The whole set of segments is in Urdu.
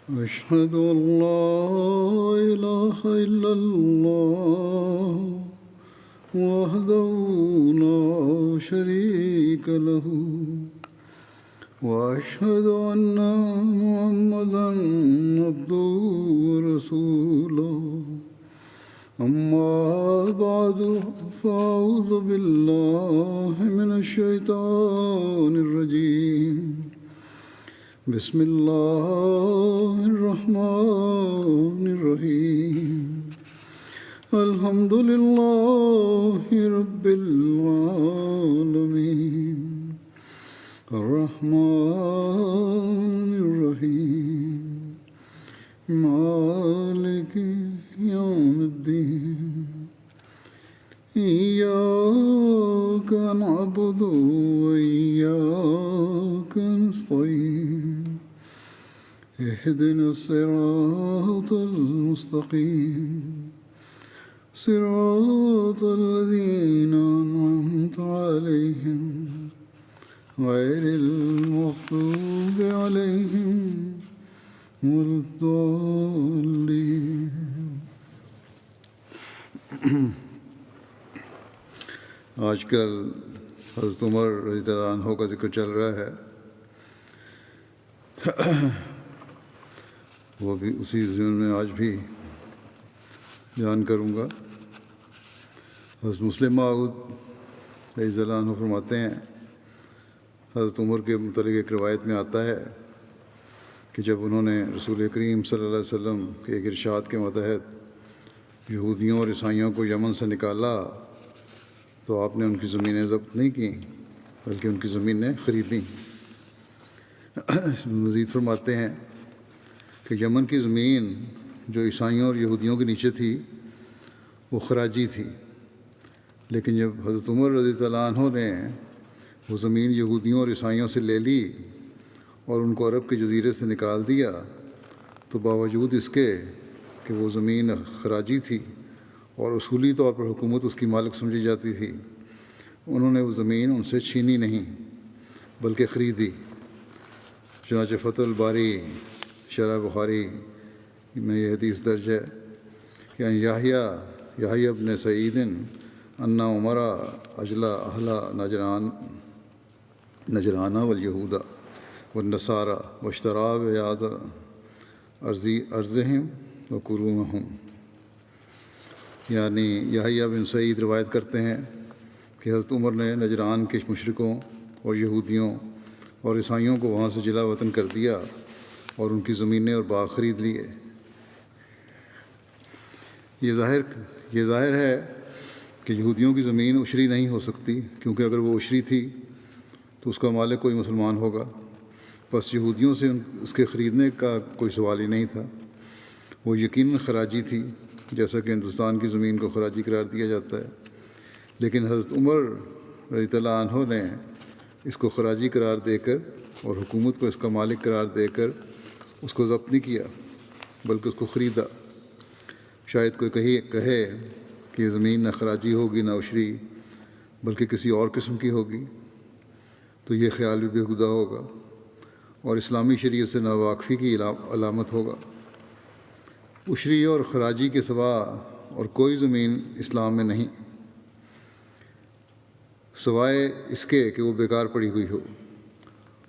أشهد أن لا إله إلا الله وحده لا شريك له وأشهد أن محمدا عبده ورسوله أما بعد فأعوذ بالله من الشيطان الرجيم بسم الله الرحمن الرحيم الحمد لله رب العالمين الرحمن الرحيم مالك يوم الدين إياك نعبد وإياك نستعين اهدنا الصراط المستقيم صراط الذين أنعمت عليهم غير المغضوب عليهم ولا الضالين. آج کل حضرت عمر رضی اللہ عنہ کا ذکر چل رہا ہے، وہ بھی اسی ضمن میں آج بھی بیان کروں گا۔ حضرت مسلم موعود رضی اللہ عنہ فرماتے ہیں، حضرت عمر کے متعلق ایک روایت میں آتا ہے کہ جب انہوں نے رسول کریم صلی اللہ علیہ وسلم کے ایک ارشاد کے متحد یہودیوں اور عیسائیوں کو یمن سے نکالا تو آپ نے ان کی زمینیں ضبط نہیں کیں بلکہ ان کی زمینیں خریدیں۔ مزید فرماتے ہیں کہ یمن کی زمین جو عیسائیوں اور یہودیوں کے نیچے تھی وہ خراجی تھی، لیکن جب حضرت عمر رضی اللہ عنہ نے وہ زمین یہودیوں اور عیسائیوں سے لے لی اور ان کو عرب کے جزیرے سے نکال دیا تو باوجود اس کے کہ وہ زمین خراجی تھی اور اصولی طور پر حکومت اس کی مالک سمجھی جاتی تھی، انہوں نے وہ زمین ان سے چھینی نہیں بلکہ خریدی۔ چنانچہ فتح الباری شرح بخاری میں یہ حدیث درج ہے کہ یحییٰ ابن سعید ان عمر اجلا اہل نجرانہ والیہودا والنصارى واشترى بیعۃ ارضہم وقرومہم، یعنی یحییٰ بن سعید روایت کرتے ہیں کہ حضرت عمر نے نجران کے مشرکوں اور یہودیوں اور عیسائیوں کو وہاں سے جلا وطن کر دیا اور ان کی زمینیں اور باغ خرید لیے۔ یہ ظاہر ہے کہ یہودیوں کی زمین عشری نہیں ہو سکتی، کیونکہ اگر وہ عشری تھی تو اس کا مالک کوئی مسلمان ہوگا، بس یہودیوں سے اس کے خریدنے کا کوئی سوال ہی نہیں تھا۔ وہ یقیناً خراجی تھی، جیسا کہ ہندوستان کی زمین کو خراجی قرار دیا جاتا ہے، لیکن حضرت عمر رضی اللہ عنہ نے اس کو خراجی قرار دے کر اور حکومت کو اس کا مالک قرار دے کر اس کو ضبط نہیں کیا بلکہ اس کو خریدا۔ شاید کوئی کہے کہ یہ زمین نہ خراجی ہوگی نہ عشری بلکہ کسی اور قسم کی ہوگی، تو یہ خیال بھی بےہودہ ہوگا اور اسلامی شریعت سے ناواقفی کی علامت ہوگا۔ عشری اور خراجی کے سوا اور کوئی زمین اسلام میں نہیں، سوائے اس کے کہ وہ بیکار پڑی ہوئی ہو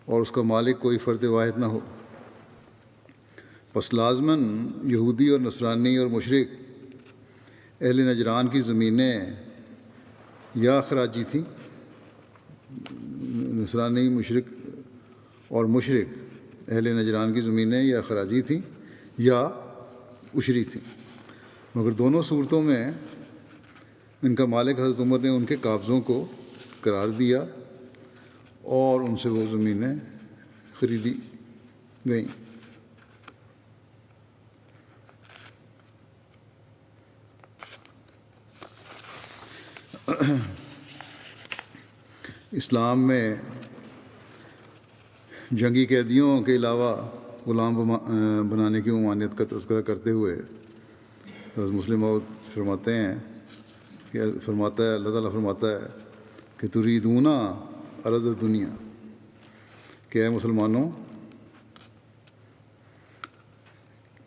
اور اس کا مالک کوئی فرد واحد نہ ہو۔ پس لازماً یہودی اور نصرانی اور مشرک اہل نجران کی زمینیں یا خراجی تھیں، نصرانی مشرک اہل نجران کی زمینیں یا خراجی تھیں یا عشری تھیں، مگر دونوں صورتوں میں ان کا مالک حضرت عمر نے ان کے قابضوں کو قرار دیا اور ان سے وہ زمینیں خریدی گئیں۔ اسلام میں جنگی قیدیوں کے علاوہ غلام بنانے کی ممانعت کا تذکرہ کرتے ہوئے حضرت مسلم موعود فرماتے ہیں کہ اللہ تعالیٰ فرماتا ہے کہ تریدون عرض دنیا، کہ اے مسلمانوں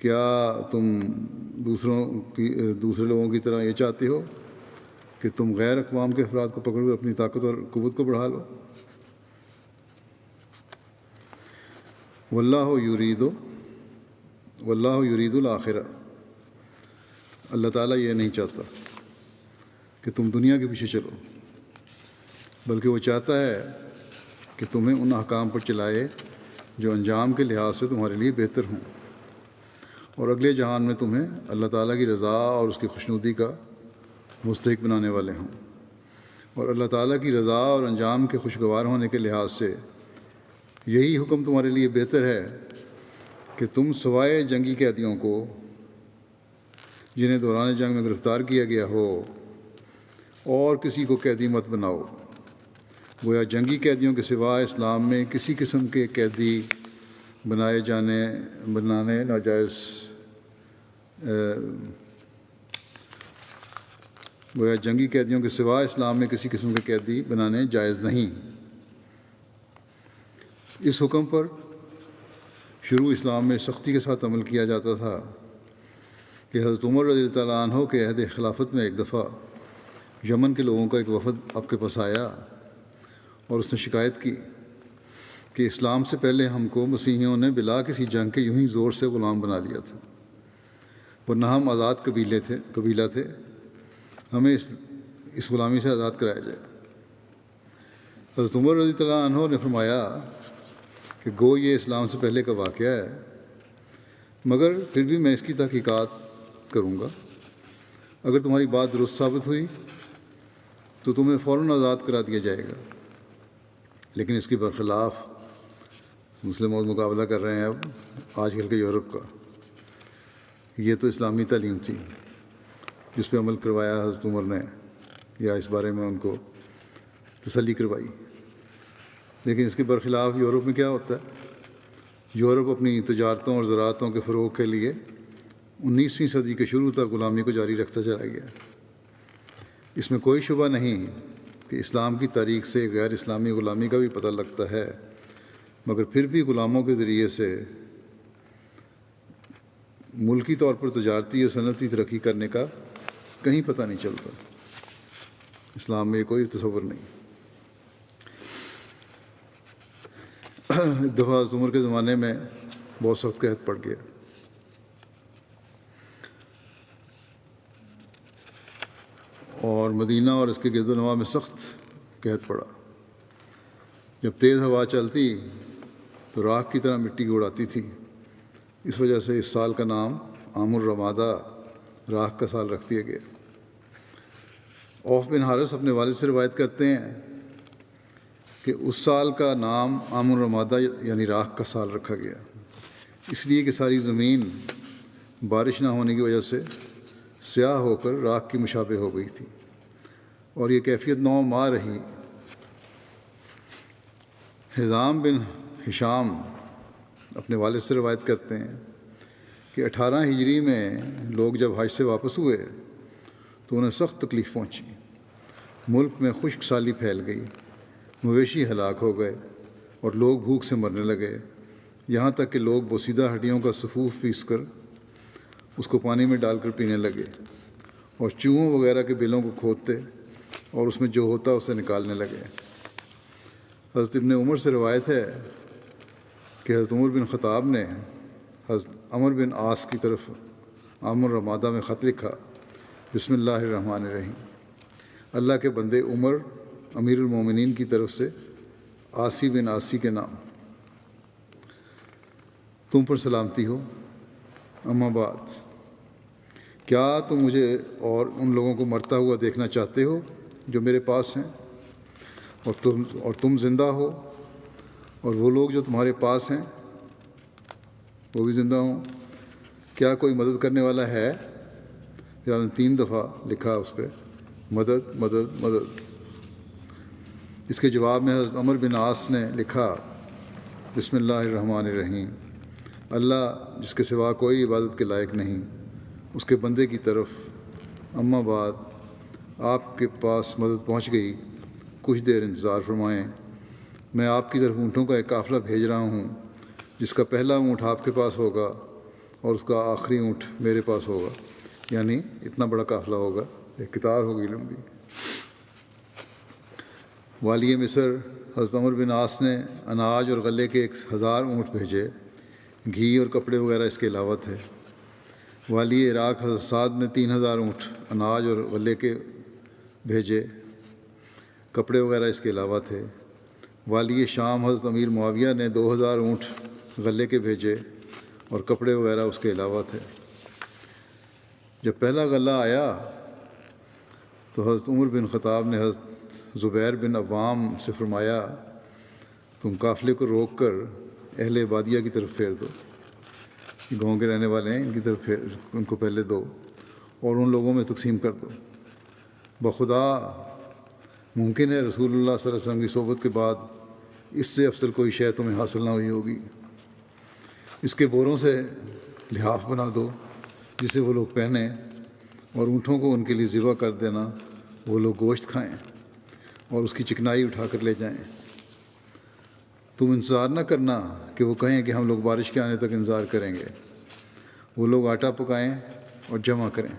کیا تم دوسرے لوگوں کی طرح یہ چاہتے ہو کہ تم غیر اقوام کے افراد کو پکڑ کر اپنی طاقت اور قوت کو بڑھا لو؟ واللہ یرید الآخرہ، اللہ تعالیٰ یہ نہیں چاہتا کہ تم دنیا کے پیچھے چلو، بلکہ وہ چاہتا ہے کہ تمہیں ان احکام پر چلائے جو انجام کے لحاظ سے تمہارے لیے بہتر ہوں، اور اگلے جہان میں تمہیں اللہ تعالیٰ کی رضا اور اس کی خوشنودی کا مستحق بنانے والے ہوں۔ اور اللہ تعالیٰ کی رضا اور انجام کے خوشگوار ہونے کے لحاظ سے یہی حکم تمہارے لیے بہتر ہے کہ تم سوائے جنگی قیدیوں کو جنہیں دوران جنگ میں گرفتار کیا گیا ہو اور کسی کو قیدی مت بناؤ۔ گویا جنگی قیدیوں کے سوا اسلام میں کسی قسم کے قیدی بنانے ناجائز گویا جنگی قیدیوں کے سوا اسلام میں کسی قسم کے قیدی بنانے جائز نہیں۔ اس حکم پر شروع اسلام میں سختی کے ساتھ عمل کیا جاتا تھا کہ حضرت عمر رضی اللہ تعالیٰ عنہ کے عہد خلافت میں ایک دفعہ یمن کے لوگوں کا ایک وفد آپ کے پاس آیا اور اس نے شکایت کی کہ اسلام سے پہلے ہم کو مسیحیوں نے بلا کسی جنگ کے یوں ہی زور سے غلام بنا لیا تھا، ورنہ ہم آزاد قبیلہ تھے، ہمیں اس غلامی سے آزاد کرایا جائے۔ حضرت عمر رضی اللہ عنہ نے فرمایا کہ گو یہ اسلام سے پہلے کا واقعہ ہے، مگر پھر بھی میں اس کی تحقیقات کروں گا، اگر تمہاری بات درست ثابت ہوئی تو تمہیں فوراً آزاد کرا دیا جائے گا، لیکن اس کے برخلاف مسلم اور مقابلہ کر رہے ہیں اب آج کل کے یورپ کا۔ یہ تو اسلامی تعلیم تھی جس پہ عمل کروایا حضرت عمر نے، یا اس بارے میں ان کو تسلی کروائی، لیکن اس کے برخلاف یورپ میں کیا ہوتا ہے؟ یورپ اپنی تجارتوں اور زراعتوں کے فروغ کے لیے 19ویں صدی کے شروع تک غلامی کو جاری رکھتا چلا گیا۔ اس میں کوئی شبہ نہیں کہ اسلام کی تاریخ سے غیر اسلامی غلامی کا بھی پتہ لگتا ہے، مگر پھر بھی غلاموں کے ذریعے سے ملکی طور پر تجارتی یا صنعتی ترقی کرنے کا کہیں پتہ نہیں چلتا۔ اسلام میں کوئی تصور نہیں۔ ایک دفعہ حضرت عمر کے زمانے میں بہت سخت قحط پڑ گیا، اور مدینہ اور اس کے گرد و نواح میں سخت قحط پڑا۔ جب تیز ہوا چلتی تو راکھ کی طرح مٹی کو اڑاتی تھی، اس وجہ سے اس سال کا نام عام الرمادہ، راکھ کا سال رکھ دیا گیا۔ عوف بن حارث اپنے والد سے روایت کرتے ہیں کہ اس سال کا نام عام الرمادہ یعنی راکھ کا سال رکھا گیا، اس لیے کہ ساری زمین بارش نہ ہونے کی وجہ سے سیاہ ہو کر راکھ کی مشابہ ہو گئی تھی، اور یہ کیفیت 9 ماہ رہی۔ حزام بن ہشام اپنے والد سے روایت کرتے ہیں کہ 18 ہجری میں لوگ جب حج سے واپس ہوئے تو انہیں سخت تکلیف پہنچی، ملک میں خشک سالی پھیل گئی، مویشی ہلاک ہو گئے اور لوگ بھوک سے مرنے لگے، یہاں تک کہ لوگ بوسیدہ ہڈیوں کا صفوف پیس کر اس کو پانی میں ڈال کر پینے لگے، اور چوہوں وغیرہ کے بلوں کو کھودتے اور اس میں جو ہوتا اسے نکالنے لگے۔ حضرت ابن عمر سے روایت ہے کہ حضرت عمر بن خطاب نے حضرت عمر بن عاص کی طرف عام الرمادہ میں خط لکھا، بسم اللہ الرحمن الرحیم، اللہ کے بندے عمر امیر المومنین کی طرف سے عاصی بن عاصی کے نام، تم پر سلامتی ہو، اما بعد، کیا تم مجھے اور ان لوگوں کو مرتا ہوا دیکھنا چاہتے ہو جو میرے پاس ہیں، اور تم زندہ ہو، اور وہ لوگ جو تمہارے پاس ہیں وہ بھی زندہ ہوں؟ کیا کوئی مدد کرنے والا ہے؟ پھر آپ نے 3 دفعہ لکھا اس پہ، مدد مدد مدد۔ اس کے جواب میں حضرت عمر بن عاص نے لکھا، بسم اللہ الرحمن الرحیم، اللہ جس کے سوا کوئی عبادت کے لائق نہیں، اس کے بندے کی طرف، اما بعد، آپ کے پاس مدد پہنچ گئی، کچھ دیر انتظار فرمائیں، میں آپ کی طرف اونٹوں کا ایک قافلہ بھیج رہا ہوں، جس کا پہلا اونٹ آپ کے پاس ہوگا اور اس کا آخری اونٹ میرے پاس ہوگا، یعنی اتنا بڑا قافلہ ہوگا، ایک قطار ہوگی لمبی۔ والی مصر حضرت عمر بن عاص نے اناج اور غلے کے 1000 اونٹ بھیجے، گھی اور کپڑے وغیرہ اس کے علاوہ تھے۔ والی عراق حضرت سعد نے 3000 اونٹ اناج اور غلے کے بھیجے، کپڑے وغیرہ اس کے علاوہ تھے۔ والی شام حضرت امیر معاویہ نے 2000 اونٹ غلے کے بھیجے اور کپڑے وغیرہ اس کے علاوہ تھے۔ جب پہلا غلہ آیا تو حضرت عمر بن خطاب نے حضرت زبیر بن عوام سے فرمایا، تم قافلے کو روک کر اہل بادیہ کی طرف پھیر دو، گاؤں کے رہنے والے ہیں ان کی طرف ان کو پہلے دو اور ان لوگوں میں تقسیم کر دو۔ بخدا ممکن ہے رسول اللہ صلی اللہ علیہ وسلم کی صحبت کے بعد اس سے افضل کوئی شے تمہیں حاصل نہ ہوئی ہوگی۔ اس کے بوروں سے لحاف بنا دو جسے وہ لوگ پہنیں، اور اونٹوں کو ان کے لیے ذبح کر دینا، وہ لوگ گوشت کھائیں اور اس کی چکنائی اٹھا کر لے جائیں۔ تم انتظار نہ کرنا کہ وہ کہیں کہ ہم لوگ بارش کے آنے تک انتظار کریں گے، وہ لوگ آٹا پکائیں اور جمع کریں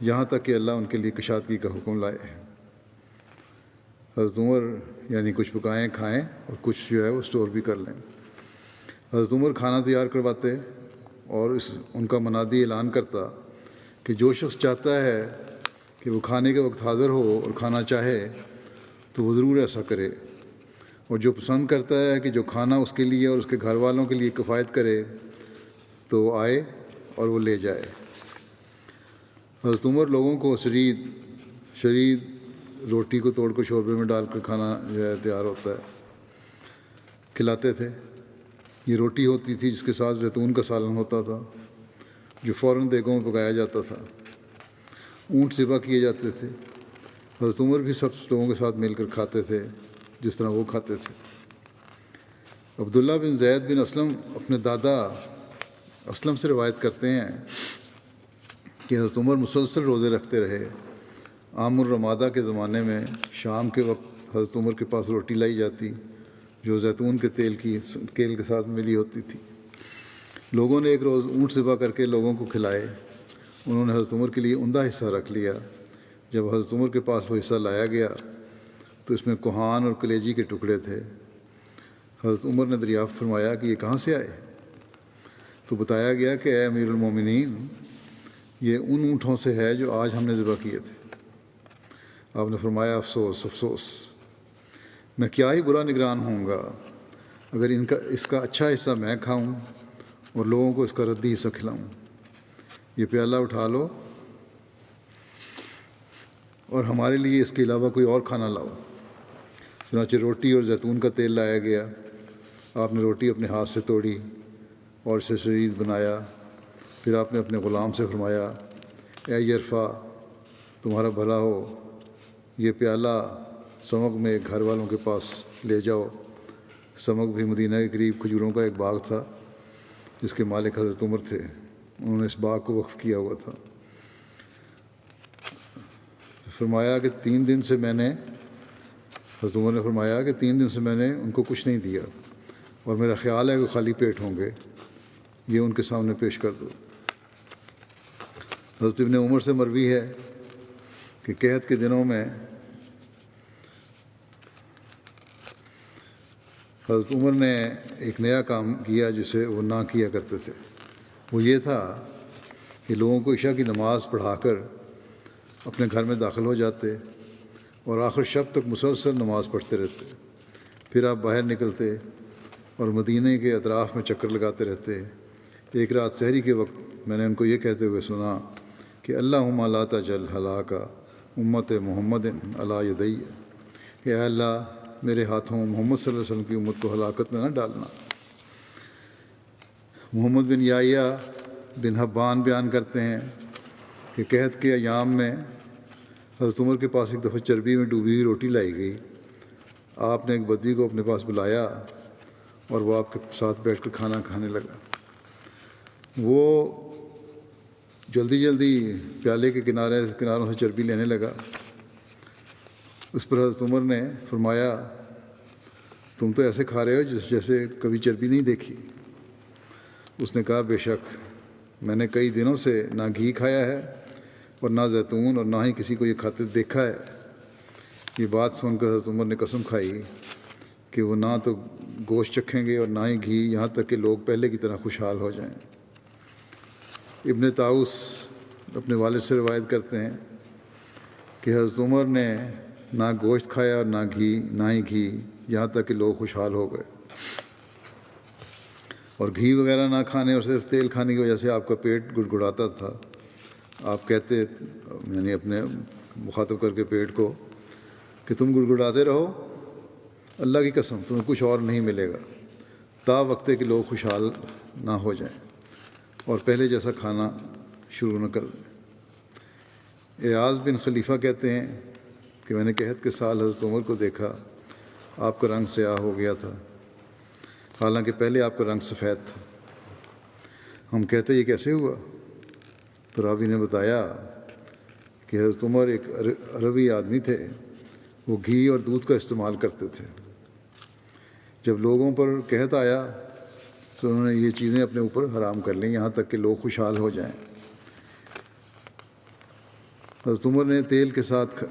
یہاں تک کہ اللہ ان کے لیے کشادگی کا حکم لائے۔ حضرت عمر یعنی کچھ پکائیں کھائیں اور کچھ جو ہے وہ اسٹور بھی کر لیں۔ حضرت عمر کھانا تیار کرواتے اور ان کا منادی اعلان کرتا کہ جو شخص چاہتا ہے کہ وہ کھانے کے وقت حاضر ہو اور کھانا چاہے تو وہ ضرور ایسا کرے، اور جو پسند کرتا ہے کہ جو کھانا اس کے لیے اور اس کے گھر والوں کے لیے کفایت کرے تو وہ آئے اور وہ لے جائے۔ حضرت عمر لوگوں کو شرید روٹی کو توڑ کر شوربے میں ڈال کر کھانا جو ہے تیار ہوتا ہے کھلاتے تھے۔ یہ روٹی ہوتی تھی جس کے ساتھ زیتون کا سالن ہوتا تھا جو فوراً دیگوں میں پکایا جاتا تھا۔ اونٹ ذبح کیے جاتے تھے۔ حضرت عمر بھی سب لوگوں کے ساتھ مل کر کھاتے تھے جس طرح وہ کھاتے تھے۔ عبداللہ بن زید بن اسلم اپنے دادا اسلم سے روایت کرتے ہیں کہ حضرت عمر مسلسل روزے رکھتے رہے۔ عام الرمادہ کے زمانے میں شام کے وقت حضرت عمر کے پاس روٹی لائی جاتی جو زیتون کے تیل کے ساتھ ملی ہوتی تھی۔ لوگوں نے ایک روز اونٹ ذبح کر کے لوگوں کو کھلائے۔ انہوں نے حضرت عمر کے لیے عمدہ حصہ رکھ لیا۔ جب حضرت عمر کے پاس وہ حصہ لایا گیا تو اس میں کوہان اور کلیجی کے ٹکڑے تھے۔ حضرت عمر نے دریافت فرمایا کہ یہ کہاں سے آئے؟ تو بتایا گیا کہ اے امیر المومنین، یہ ان اونٹوں سے ہے جو آج ہم نے ذبح کیے تھے۔ آپ نے فرمایا افسوس افسوس، میں کیا ہی برا نگران ہوں گا اگر اس کا اچھا حصہ میں کھاؤں اور لوگوں کو اس کا ردی حصہ کھلاؤں۔ یہ پیالہ اٹھا لو اور ہمارے لیے اس کے علاوہ کوئی اور کھانا لاؤ۔ چنانچہ روٹی اور زیتون کا تیل لایا گیا۔ آپ نے روٹی اپنے ہاتھ سے توڑی اور اسے شرید بنایا۔ پھر آپ نے اپنے غلام سے فرمایا، اے یرفع، تمہارا بھلا ہو، یہ پیالہ سمک میں گھر والوں کے پاس لے جاؤ۔ سمک بھی مدینہ کے قریب کھجوروں کا ایک باغ تھا جس کے مالک حضرت عمر تھے۔ انہوں نے اس باغ کو وقف کیا ہوا تھا۔ فرمایا کہ 3 دن سے میں نے حضرت عمر نے فرمایا کہ 3 دن سے میں نے ان کو کچھ نہیں دیا اور میرا خیال ہے کہ خالی پیٹ ہوں گے، یہ ان کے سامنے پیش کر دو۔ حضرت ابن عمر سے مروی ہے کہ قحط کے دنوں میں حضرت عمر نے ایک نیا کام کیا جسے وہ نہ کیا کرتے تھے۔ وہ یہ تھا کہ لوگوں کو عشاء کی نماز پڑھا کر اپنے گھر میں داخل ہو جاتے اور آخر شب تک مسلسل نماز پڑھتے رہتے۔ پھر آپ باہر نکلتے اور مدینہ کے اطراف میں چکر لگاتے رہتے۔ ایک رات سحری کے وقت میں نے ان کو یہ کہتے ہوئے سنا کہ اللہم لا تجعل ہلاک امت محمد علی یدی، کہ اے اللہ میرے ہاتھوں محمد صلی اللہ علیہ وسلم کی امت کو ہلاکت میں نہ ڈالنا۔ محمد بن یحییٰ بن حبان بیان کرتے ہیں کہ قحط کے ایام میں حضرت عمر کے پاس ایک دفعہ چربی میں ڈوبی ہوئی روٹی لائی گئی۔ آپ نے ایک بدوی کو اپنے پاس بلایا اور وہ آپ کے ساتھ بیٹھ کر کھانا کھانے لگا۔ وہ جلدی جلدی پیالے کے کناروں سے چربی لینے لگا۔ اس پر حضرت عمر نے فرمایا، تم تو ایسے کھا رہے ہو جیسے کبھی چربی نہیں دیکھی۔ اس نے کہا، بے شک میں نے کئی دنوں سے نہ گھی کھایا ہے اور نہ زیتون، اور نہ ہی کسی کو یہ کھاتے دیکھا ہے۔ یہ بات سن کر حضرت عمر نے قسم کھائی کہ وہ نہ تو گوشت چکھیں گے اور نہ ہی گھی، یہاں تک کہ لوگ پہلے کی طرح خوشحال ہو جائیں۔ ابن طاؤس اپنے والد سے روایت کرتے ہیں کہ حضرت عمر نے نہ گوشت کھایا اور نہ ہی گھی، یہاں تک کہ لوگ خوشحال ہو گئے۔ اور گھی وغیرہ نہ کھانے اور صرف تیل کھانے کی وجہ سے آپ کا پیٹ گڑگڑاتا تھا۔ آپ کہتے، یعنی اپنے مخاطب کر کے پیٹ کو، کہ تم گڑگڑاتے رہو، اللہ کی قسم تمہیں کچھ اور نہیں ملے گا تا وقت کہ لوگ خوشحال نہ ہو جائیں اور پہلے جیسا کھانا شروع نہ کر دیں۔ ایاز بن خلیفہ کہتے ہیں کہ میں نے قحط کے سال حضرت عمر کو دیکھا، آپ کا رنگ سیاہ ہو گیا تھا، حالانکہ پہلے آپ کا رنگ سفید تھا۔ ہم کہتے یہ کیسے ہوا؟ تو راوی نے بتایا کہ حضرت عمر ایک عربی آدمی تھے، وہ گھی اور دودھ کا استعمال کرتے تھے۔ جب لوگوں پر قحط آیا تو انہوں نے یہ چیزیں اپنے اوپر حرام کر لیں یہاں تک کہ لوگ خوشحال ہو جائیں۔ حضرت عمر نے تیل کے ساتھ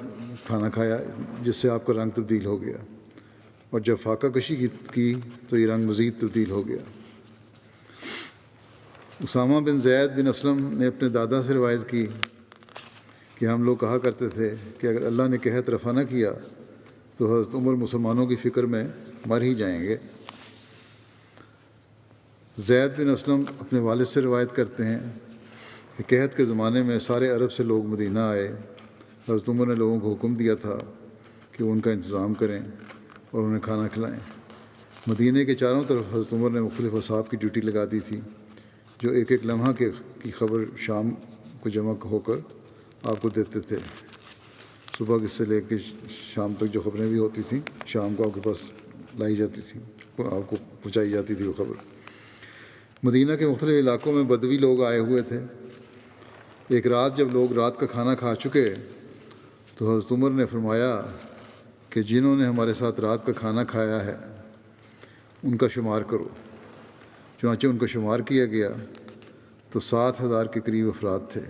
کھانا کھایا جس سے آپ کا رنگ تبدیل ہو گیا، اور جب فاقہ کشی کی تو یہ رنگ مزید تبدیل ہو گیا۔ اسامہ بن زید بن اسلم نے اپنے دادا سے روایت کی کہ ہم لوگ کہا کرتے تھے کہ اگر اللہ نے قحط رفع نہ کیا تو حضرت عمر مسلمانوں کی فکر میں مر ہی جائیں گے۔ زید بن اسلم اپنے والد سے روایت کرتے ہیں کہ قحط کے زمانے میں سارے عرب سے لوگ مدینہ آئے۔ حضرت عمر نے لوگوں کو حکم دیا تھا کہ وہ ان کا انتظام کریں اور انہیں کھانا کھلائیں۔ مدینہ کے چاروں طرف حضرت عمر نے مختلف اصحاب کی ڈیوٹی لگا دی تھی، جو ایک ایک لمحہ کی خبر شام کو جمع ہو کر آپ کو دیتے تھے۔ صبح سے لے کے شام تک جو خبریں بھی ہوتی تھیں شام کو آپ کے پاس لائی جاتی تھیں، آپ کو پہنچائی جاتی تھی وہ خبر۔ مدینہ کے مختلف علاقوں میں بدوی لوگ آئے ہوئے تھے۔ ایک رات جب لوگ رات کا کھانا کھا چکے تو حضرت عمر نے فرمایا کہ جنہوں نے ہمارے ساتھ رات کا کھانا کھایا ہے ان کا شمار کرو۔ چنانچہ ان کا شمار کیا گیا تو 7,000 کے قریب افراد تھے۔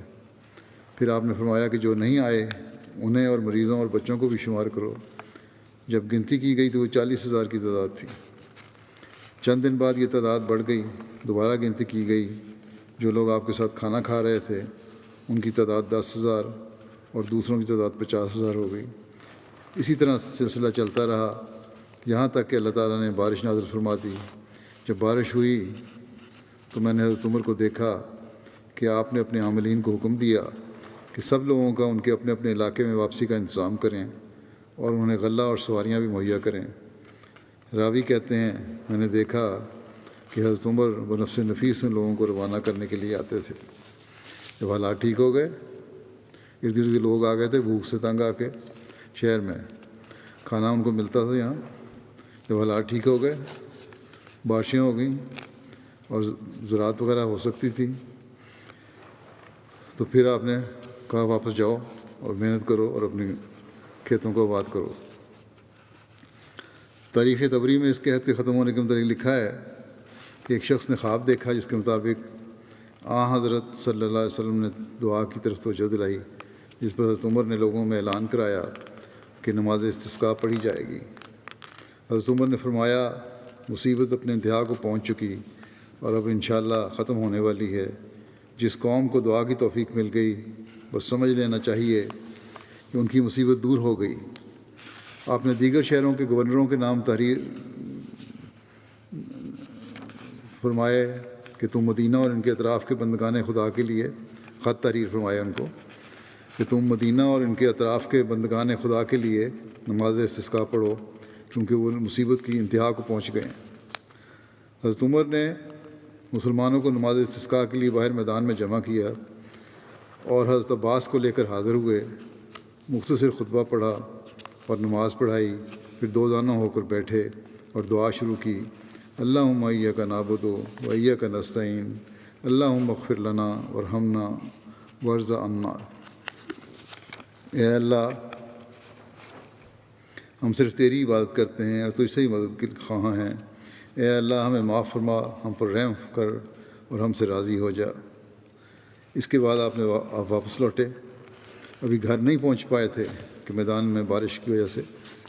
پھر آپ نے فرمایا کہ جو نہیں آئے انہیں اور مریضوں اور بچوں کو بھی شمار کرو۔ جب گنتی کی گئی تو وہ 40,000 کی تعداد تھی۔ چند دن بعد یہ تعداد بڑھ گئی، دوبارہ گنتی کی گئی، جو لوگ آپ کے ساتھ کھانا کھا رہے تھے ان کی تعداد 10,000 اور دوسروں کی تعداد 50,000 ہو گئی۔ اسی طرح سلسلہ چلتا رہا یہاں تک کہ اللہ تعالیٰ نے بارش نازل فرما دی۔ جب بارش ہوئی تو میں نے حضرت عمر کو دیکھا کہ آپ نے اپنے عاملین کو حکم دیا کہ سب لوگوں کا ان کے اپنے اپنے علاقے میں واپسی کا انتظام کریں اور انہیں غلہ اور سواریاں بھی مہیا کریں۔ راوی کہتے ہیں میں نے دیکھا کہ حضرت عمر بنفس نفیس میں لوگوں کو روانہ کرنے کے لیے آتے تھے۔ جب حالات ٹھیک ہو گئے، ارد گرد کے لوگ آ گئے تھے بھوک سے تنگ آ کے، شہر میں کھانا ان کو ملتا تھا یہاں، جب حالات ٹھیک ہو گئے، بارشیں ہو گئیں اور زراعت وغیرہ ہو سکتی تھی، تو پھر آپ نے کہا واپس جاؤ اور محنت کرو اور اپنے کھیتوں کو آباد کرو۔ تاریخ طبری میں اس قحط کے ختم ہونے کے متعلق لکھا ہے کہ ایک شخص نے خواب دیکھا جس کے مطابق حضرت صلی اللہ علیہ وسلم نے دعا کی طرف توجہ دلائی، جس پر حضرت عمر نے لوگوں میں اعلان کرایا کہ نماز استسقاء پڑھی جائے گی۔ حضرت عمر نے فرمایا مصیبت اپنے انتہا کو پہنچ چکی اور اب انشاءاللہ ختم ہونے والی ہے۔ جس قوم کو دعا کی توفیق مل گئی بس سمجھ لینا چاہیے کہ ان کی مصیبت دور ہو گئی۔ آپ نے دیگر شہروں کے گورنروں کے نام تحریر فرمائے کہ تم مدینہ اور ان کے اطراف کے بندگان خدا کے لیے خط تحریر فرمایا ان کو کہ تم مدینہ اور ان کے اطراف کے بندگان خدا کے لیے نماز استسقاء پڑھو کیونکہ وہ مصیبت کی انتہا کو پہنچ گئے ہیں۔ حضرت عمر نے مسلمانوں کو نماز استسقاء کے لیے باہر میدان میں جمع کیا اور حضرت عباس کو لے کر حاضر ہوئے، مختصر خطبہ پڑھا اور نماز پڑھائی، پھر دو دانہ ہو کر بیٹھے اور دعا شروع کی، اللہم ایاک نعبد و ایاک نستعین اللہم اغفر لنا وارحمنا وارض عنا۔ اے اللہ ہم صرف تیری عبادت کرتے ہیں اور تجھ سے ہی مدد کے خواہاں ہیں۔ اے اللہ ہمیں معاف فرما، ہم پر رحم کر اور ہم سے راضی ہو جا۔ اس کے بعد آپ واپس لوٹے. ابھی گھر نہیں پہنچ پائے تھے کہ میدان میں بارش کی وجہ سے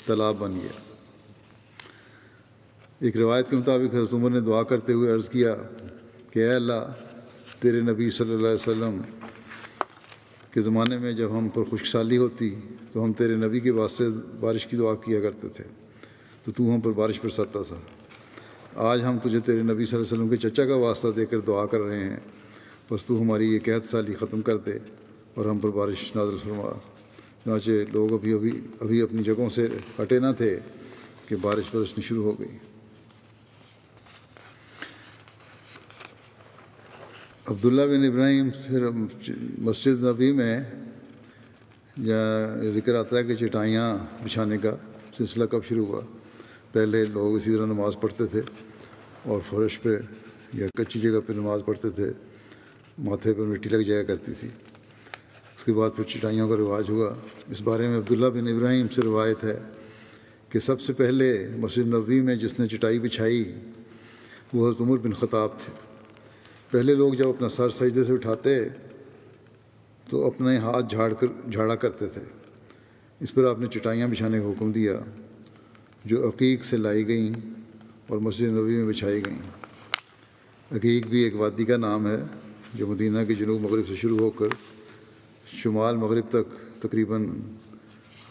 تالاب بن گیا. ایک روایت کے مطابق حضرت عمر نے دعا کرتے ہوئے عرض کیا کہ اے اللہ، تیرے نبی صلی اللہ علیہ وسلم کے زمانے میں جب ہم پر خشک سالی ہوتی تو ہم تیرے نبی کے واسطے بارش کی دعا کیا کرتے تھے تو ہم پر بارش برساتا تھا. آج ہم تجھے تیرے نبی صلی اللہ علیہ وسلم کے چچا کا واسطہ دے کر دعا کر رہے ہیں، بس تو ہماری یہ قحط سالی ختم کر دے اور ہم پر بارش نازل فرما. چنانچہ لوگ ابھی اپنی جگہوں سے ہٹے نہ تھے کہ بارش برسنی شروع ہو گئی. عبداللہ بن ابراہیم پھر مسجد نبی میں ذکر آتا ہے کہ چٹائیاں بچھانے کا سلسلہ کب شروع ہوا. پہلے لوگ اسی طرح نماز پڑھتے تھے اور فرش پہ یا کچی جگہ پہ نماز پڑھتے تھے، ماتھے پر مٹی لگ جایا کرتی تھی. اس کے بعد پھر چٹائیوں کا رواج ہوا. اس بارے میں عبداللہ بن ابراہیم سے روایت ہے کہ سب سے پہلے مسجد نبوی میں جس نے چٹائی بچھائی وہ حضرت عمر بن خطاب تھے. پہلے لوگ جب اپنا سر سجدے سے اٹھاتے تو اپنے ہاتھ جھاڑا کرتے تھے. اس پر آپ نے چٹائیاں بچھانے کا حکم دیا جو عقیق سے لائی گئیں اور مسجد نبوی میں بچھائی گئیں. عقیق بھی ایک وادی کا نام ہے جو مدینہ کے جنوب مغرب سے شروع ہو کر شمال مغرب تک تقریباً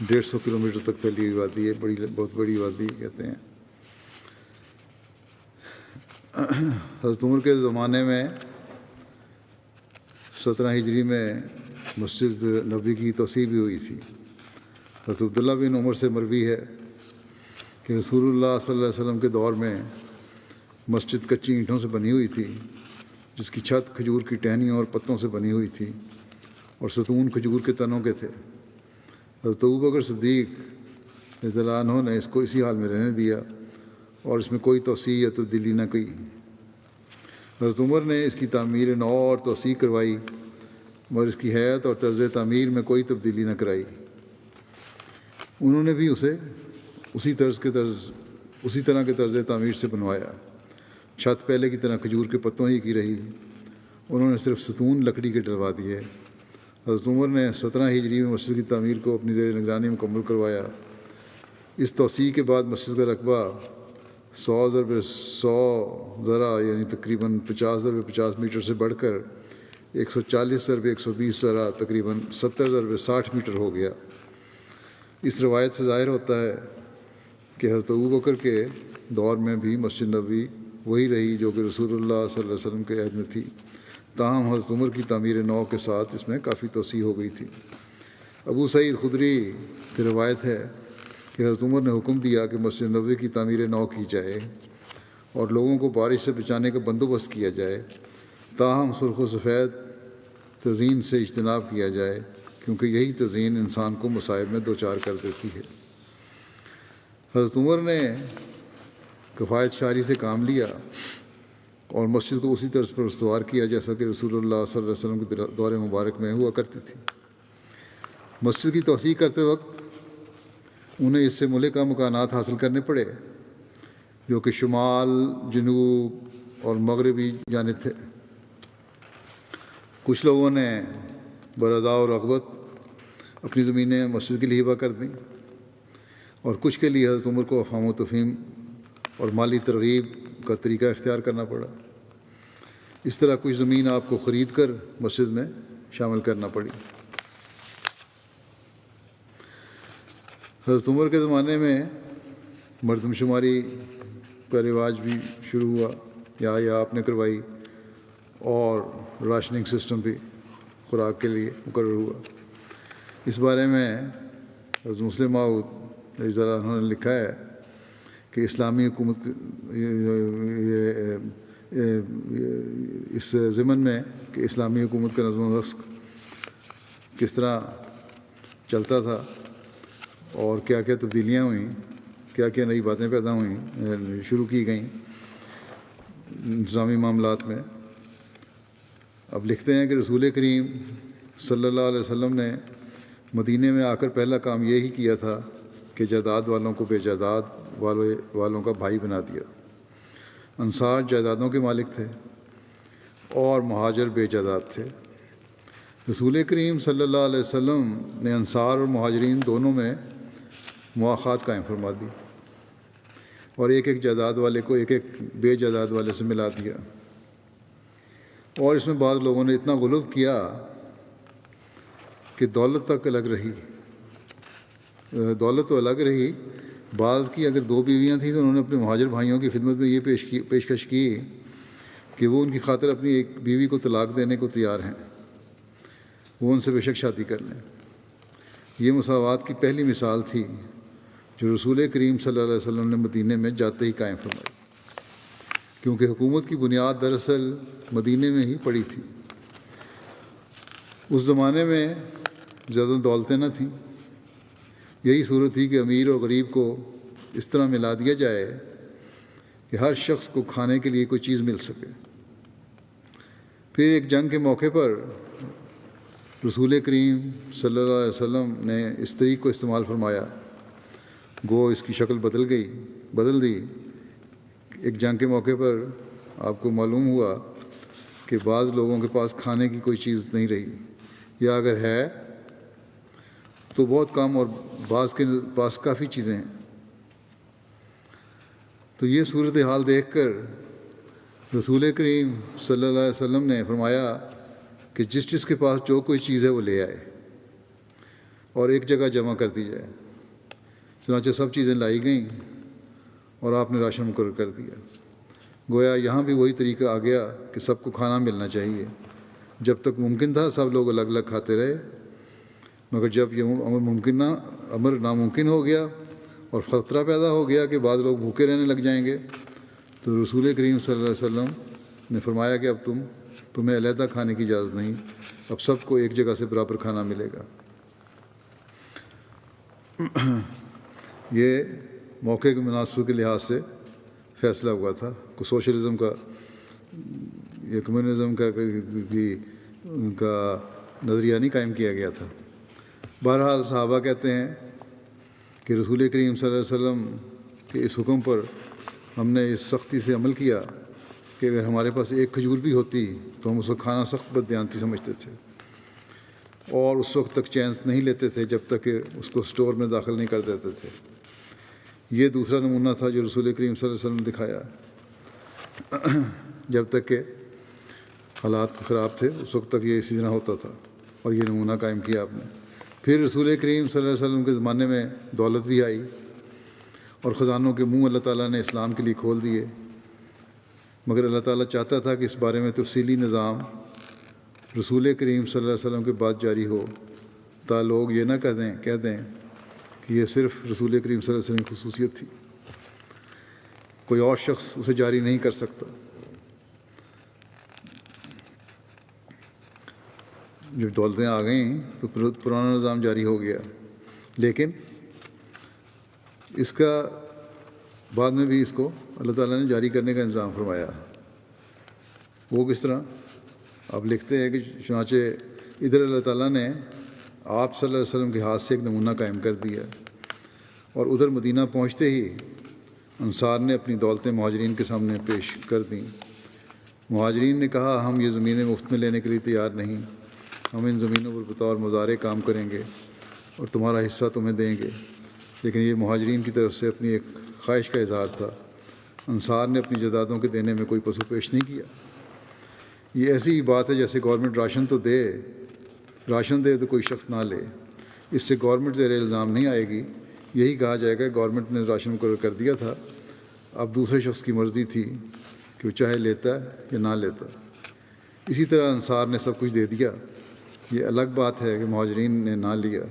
150 کلومیٹر تک پھیلی ہوئی وادی ہے. بہت بڑی وادی کہتے ہیں. حضرت عمر کے زمانے میں 17 ہجری میں مسجد نبوی کی توسیع بھی ہوئی تھی. حضرت عبداللہ بن عمر سے مروی ہے کہ رسول اللہ صلی اللہ علیہ وسلم کے دور میں مسجد کچی اینٹوں سے بنی ہوئی تھی جس کی چھت کھجور کی ٹہنیوں اور پتوں سے بنی ہوئی تھی اور ستون کھجور کے تنوں کے تھے. حضرت ابوبکر صدیق رضی اللہ عنہ نے اس کو اسی حال میں رہنے دیا اور اس میں کوئی توسیع یا تبدیلی نہ کی. حضرت عمر نے اس کی تعمیر نو اور توسیع کروائی مگر اس کی حیت اور طرز تعمیر میں کوئی تبدیلی نہ کرائی. انہوں نے بھی اسے اسی طرح کے طرز تعمیر سے بنوایا. چھت پہلے کی طرح کھجور کے پتوں ہی کی رہی. انہوں نے صرف ستون لکڑی کے ڈلوا دیے. حضرت عمر نے 17 ہجری میں مسجد کی تعمیر کو اپنی زیر نگرانی مکمل کروایا. اس توسیع کے بعد مسجد کا رقبہ 100x100 ذرا یعنی تقریباً 50x50 میٹر سے بڑھ کر 140x120 ذرا تقریباً 70x60 میٹر ہو گیا. اس روایت سے ظاہر ہوتا ہے کہ حضرت ابوبکر کے دور میں بھی مسجد نبوی وہی رہی جو کہ رسول اللہ صلی اللہ علیہ وسلم کے عہد میں تھی. تاہم حضرت عمر کی تعمیر نو کے ساتھ اس میں کافی توسیع ہو گئی تھی. ابو سعید خدری کی روایت ہے کہ حضرت عمر نے حکم دیا کہ مسجد نبوی کی تعمیر نو کی جائے اور لوگوں کو بارش سے بچانے کا بندوبست کیا جائے. تاہم سرخ و سفید تزئین سے اجتناب کیا جائے کیونکہ یہی تزئین انسان کو مصائب میں دوچار کر دیتی ہے. حضرت عمر نے کفایت شاری سے کام لیا اور مسجد کو اسی طرز پر استوار کیا جیسا کہ رسول اللہ صلی اللہ علیہ وسلم کے دور مبارک میں ہوا کرتی تھی. مسجد کی توسیع کرتے وقت انہیں اس سے ملکہ مکانات حاصل کرنے پڑے جو کہ شمال، جنوب اور مغربی جانب تھے. کچھ لوگوں نے بردا اور رغبت اپنی زمینیں مسجد کے لیے ہبہ کر دیں اور کچھ کے لیے حضرت عمر کو افہام و تفہیم اور مالی ترغیب کا طریقہ اختیار کرنا پڑا. اس طرح کچھ زمین آپ کو خرید کر مسجد میں شامل کرنا پڑی. حضرت عمر کے زمانے میں مردم شماری کا رواج بھی شروع ہوا یا آپ نے کروائی اور راشننگ سسٹم بھی خوراک کے لیے مقرر ہوا. اس بارے میں حضرت مسلم موعود رضی اللہ عنہ نے لکھا ہے کہ اسلامی حکومت اس ضمن میں کہ اسلامی حکومت کا نظم و نسق کس طرح چلتا تھا اور کیا کیا تبدیلیاں ہوئیں، کیا کیا نئی باتیں پیدا ہوئیں، شروع کی گئیں انتظامی معاملات میں. اب لکھتے ہیں کہ رسول کریم صلی اللہ علیہ وسلم نے مدینے میں آ کر پہلا کام یہی کیا تھا کہ جائیداد والوں کو بے جائیداد والوں کا بھائی بنا دیا. انصار جائیدادوں کے مالک تھے اور مہاجر بے جائیداد تھے. رسول کریم صلی اللہ علیہ وسلم نے انصار اور مہاجرین دونوں میں مواخات قائم فرما دی اور ایک ایک جائیداد والے کو ایک ایک بے جائیداد والے سے ملا دیا، اور اس میں بعض لوگوں نے اتنا غلو کیا کہ دولت تک الگ رہی، دولت تو الگ رہی، بعض کی اگر 2 بیویاں تھیں تو انہوں نے اپنے مہاجر بھائیوں کی خدمت میں یہ پیشکش کی کہ وہ ان کی خاطر اپنی ایک بیوی کو طلاق دینے کو تیار ہیں، وہ ان سے بے شک شادی کر لیں۔ یہ مساوات کی پہلی مثال تھی جو رسول کریم صلی اللہ علیہ وسلم نے مدینے میں جاتے ہی قائم فرمائی، کیونکہ حکومت کی بنیاد دراصل مدینے میں ہی پڑی تھی۔ اس زمانے میں زیادہ دولتیں نہ تھیں، یہی صورت تھی کہ امیر اور غریب کو اس طرح ملا دیا جائے کہ ہر شخص کو کھانے کے لیے کوئی چیز مل سکے۔ پھر ایک جنگ کے موقع پر رسول کریم صلی اللہ علیہ وسلم نے اس طریق کو استعمال فرمایا، گو اس کی شکل بدل دی۔ ایک جنگ کے موقع پر آپ کو معلوم ہوا کہ بعض لوگوں کے پاس کھانے کی کوئی چیز نہیں رہی، یا اگر ہے تو بہت کم، اور بعض کے پاس کافی چیزیں ہیں۔ تو یہ صورتحال دیکھ کر رسول کریم صلی اللہ علیہ وسلم نے فرمایا کہ جس کے پاس جو کوئی چیز ہے وہ لے آئے اور ایک جگہ جمع کر دی جائے۔ چنانچہ سب چیزیں لائی گئیں اور آپ نے راشن مقرر کر دیا۔ گویا یہاں بھی وہی طریقہ آ گیا کہ سب کو کھانا ملنا چاہیے۔ جب تک ممکن تھا سب لوگ الگ الگ کھاتے رہے، مگر جب یہ امر ناممکن ہو گیا اور خطرہ پیدا ہو گیا کہ بعض لوگ بھوکے رہنے لگ جائیں گے، تو رسول کریم صلی اللہ علیہ وسلم نے فرمایا کہ اب تمہیں علیحدہ کھانے کی اجازت نہیں، اب سب کو ایک جگہ سے برابر کھانا ملے گا۔ یہ موقع کے مناسبت کے لحاظ سے فیصلہ ہوا تھا، کوئی سوشلزم کا یا کمیونزم کا نظریہ نہیں قائم کیا گیا تھا۔ بہرحال صحابہ کہتے ہیں کہ رسول کریم صلی اللہ علیہ وسلم کے اس حکم پر ہم نے اس سختی سے عمل کیا کہ اگر ہمارے پاس ایک کھجور بھی ہوتی تو ہم اس کو کھانا سخت بددیانتی سمجھتے تھے، اور اس وقت تک چین نہیں لیتے تھے جب تک کہ اس کو اسٹور میں داخل نہیں کر دیتے تھے۔ یہ دوسرا نمونہ تھا جو رسول کریم صلی اللہ علیہ وسلم نے دکھایا۔ جب تک کہ حالات خراب تھے اس وقت تک یہ اسی طرح ہوتا تھا، اور یہ نمونہ قائم کیا آپ نے۔ پھر رسول کریم صلی اللہ علیہ وسلم کے زمانے میں دولت بھی آئی اور خزانوں کے منہ اللہ تعالیٰ نے اسلام کے لیے کھول دیے، مگر اللہ تعالیٰ چاہتا تھا کہ اس بارے میں تفصیلی نظام رسول کریم صلی اللہ علیہ وسلم کے بعد جاری ہو، تا لوگ یہ نہ کہہ دیں کہ یہ صرف رسول کریم صلی اللہ علیہ وسلم کی خصوصیت تھی، کوئی اور شخص اسے جاری نہیں کر سکتا۔ جب دولتیں آ گئیں تو پرانا نظام جاری ہو گیا، لیکن اس کا بعد میں بھی اس کو اللہ تعالیٰ نے جاری کرنے کا انتظام فرمایا۔ وہ کس طرح؟ آپ لکھتے ہیں کہ چنانچہ ادھر اللہ تعالیٰ نے آپ صلی اللہ علیہ وسلم کے ہاتھ سے ایک نمونہ قائم کر دیا، اور ادھر مدینہ پہنچتے ہی انصار نے اپنی دولتیں مہاجرین کے سامنے پیش کر دیں۔ مہاجرین نے کہا ہم یہ زمینیں مفت میں لینے کے لیے تیار نہیں، ہم ان زمینوں پر بطور مزارع کام کریں گے اور تمہارا حصہ تمہیں دیں گے۔ لیکن یہ مہاجرین کی طرف سے اپنی ایک خواہش کا اظہار تھا۔ انصار نے اپنی جائیدادوں کے دینے میں کوئی پسو پیش نہیں کیا۔ یہ ایسی ہی بات ہے جیسے گورنمنٹ راشن دے تو کوئی شخص نہ لے، اس سے گورنمنٹ زیر الزام نہیں آئے گی۔ یہی کہا جائے گا گورنمنٹ نے راشن مقرر کر دیا تھا، اب دوسرے شخص کی مرضی تھی کہ وہ چاہے لیتا ہے یا نہ لیتا۔ اسی طرح انصار نے سب کچھ دے دیا۔ یہ الگ بات ہے کہ مہاجرین نے نہ لیا۔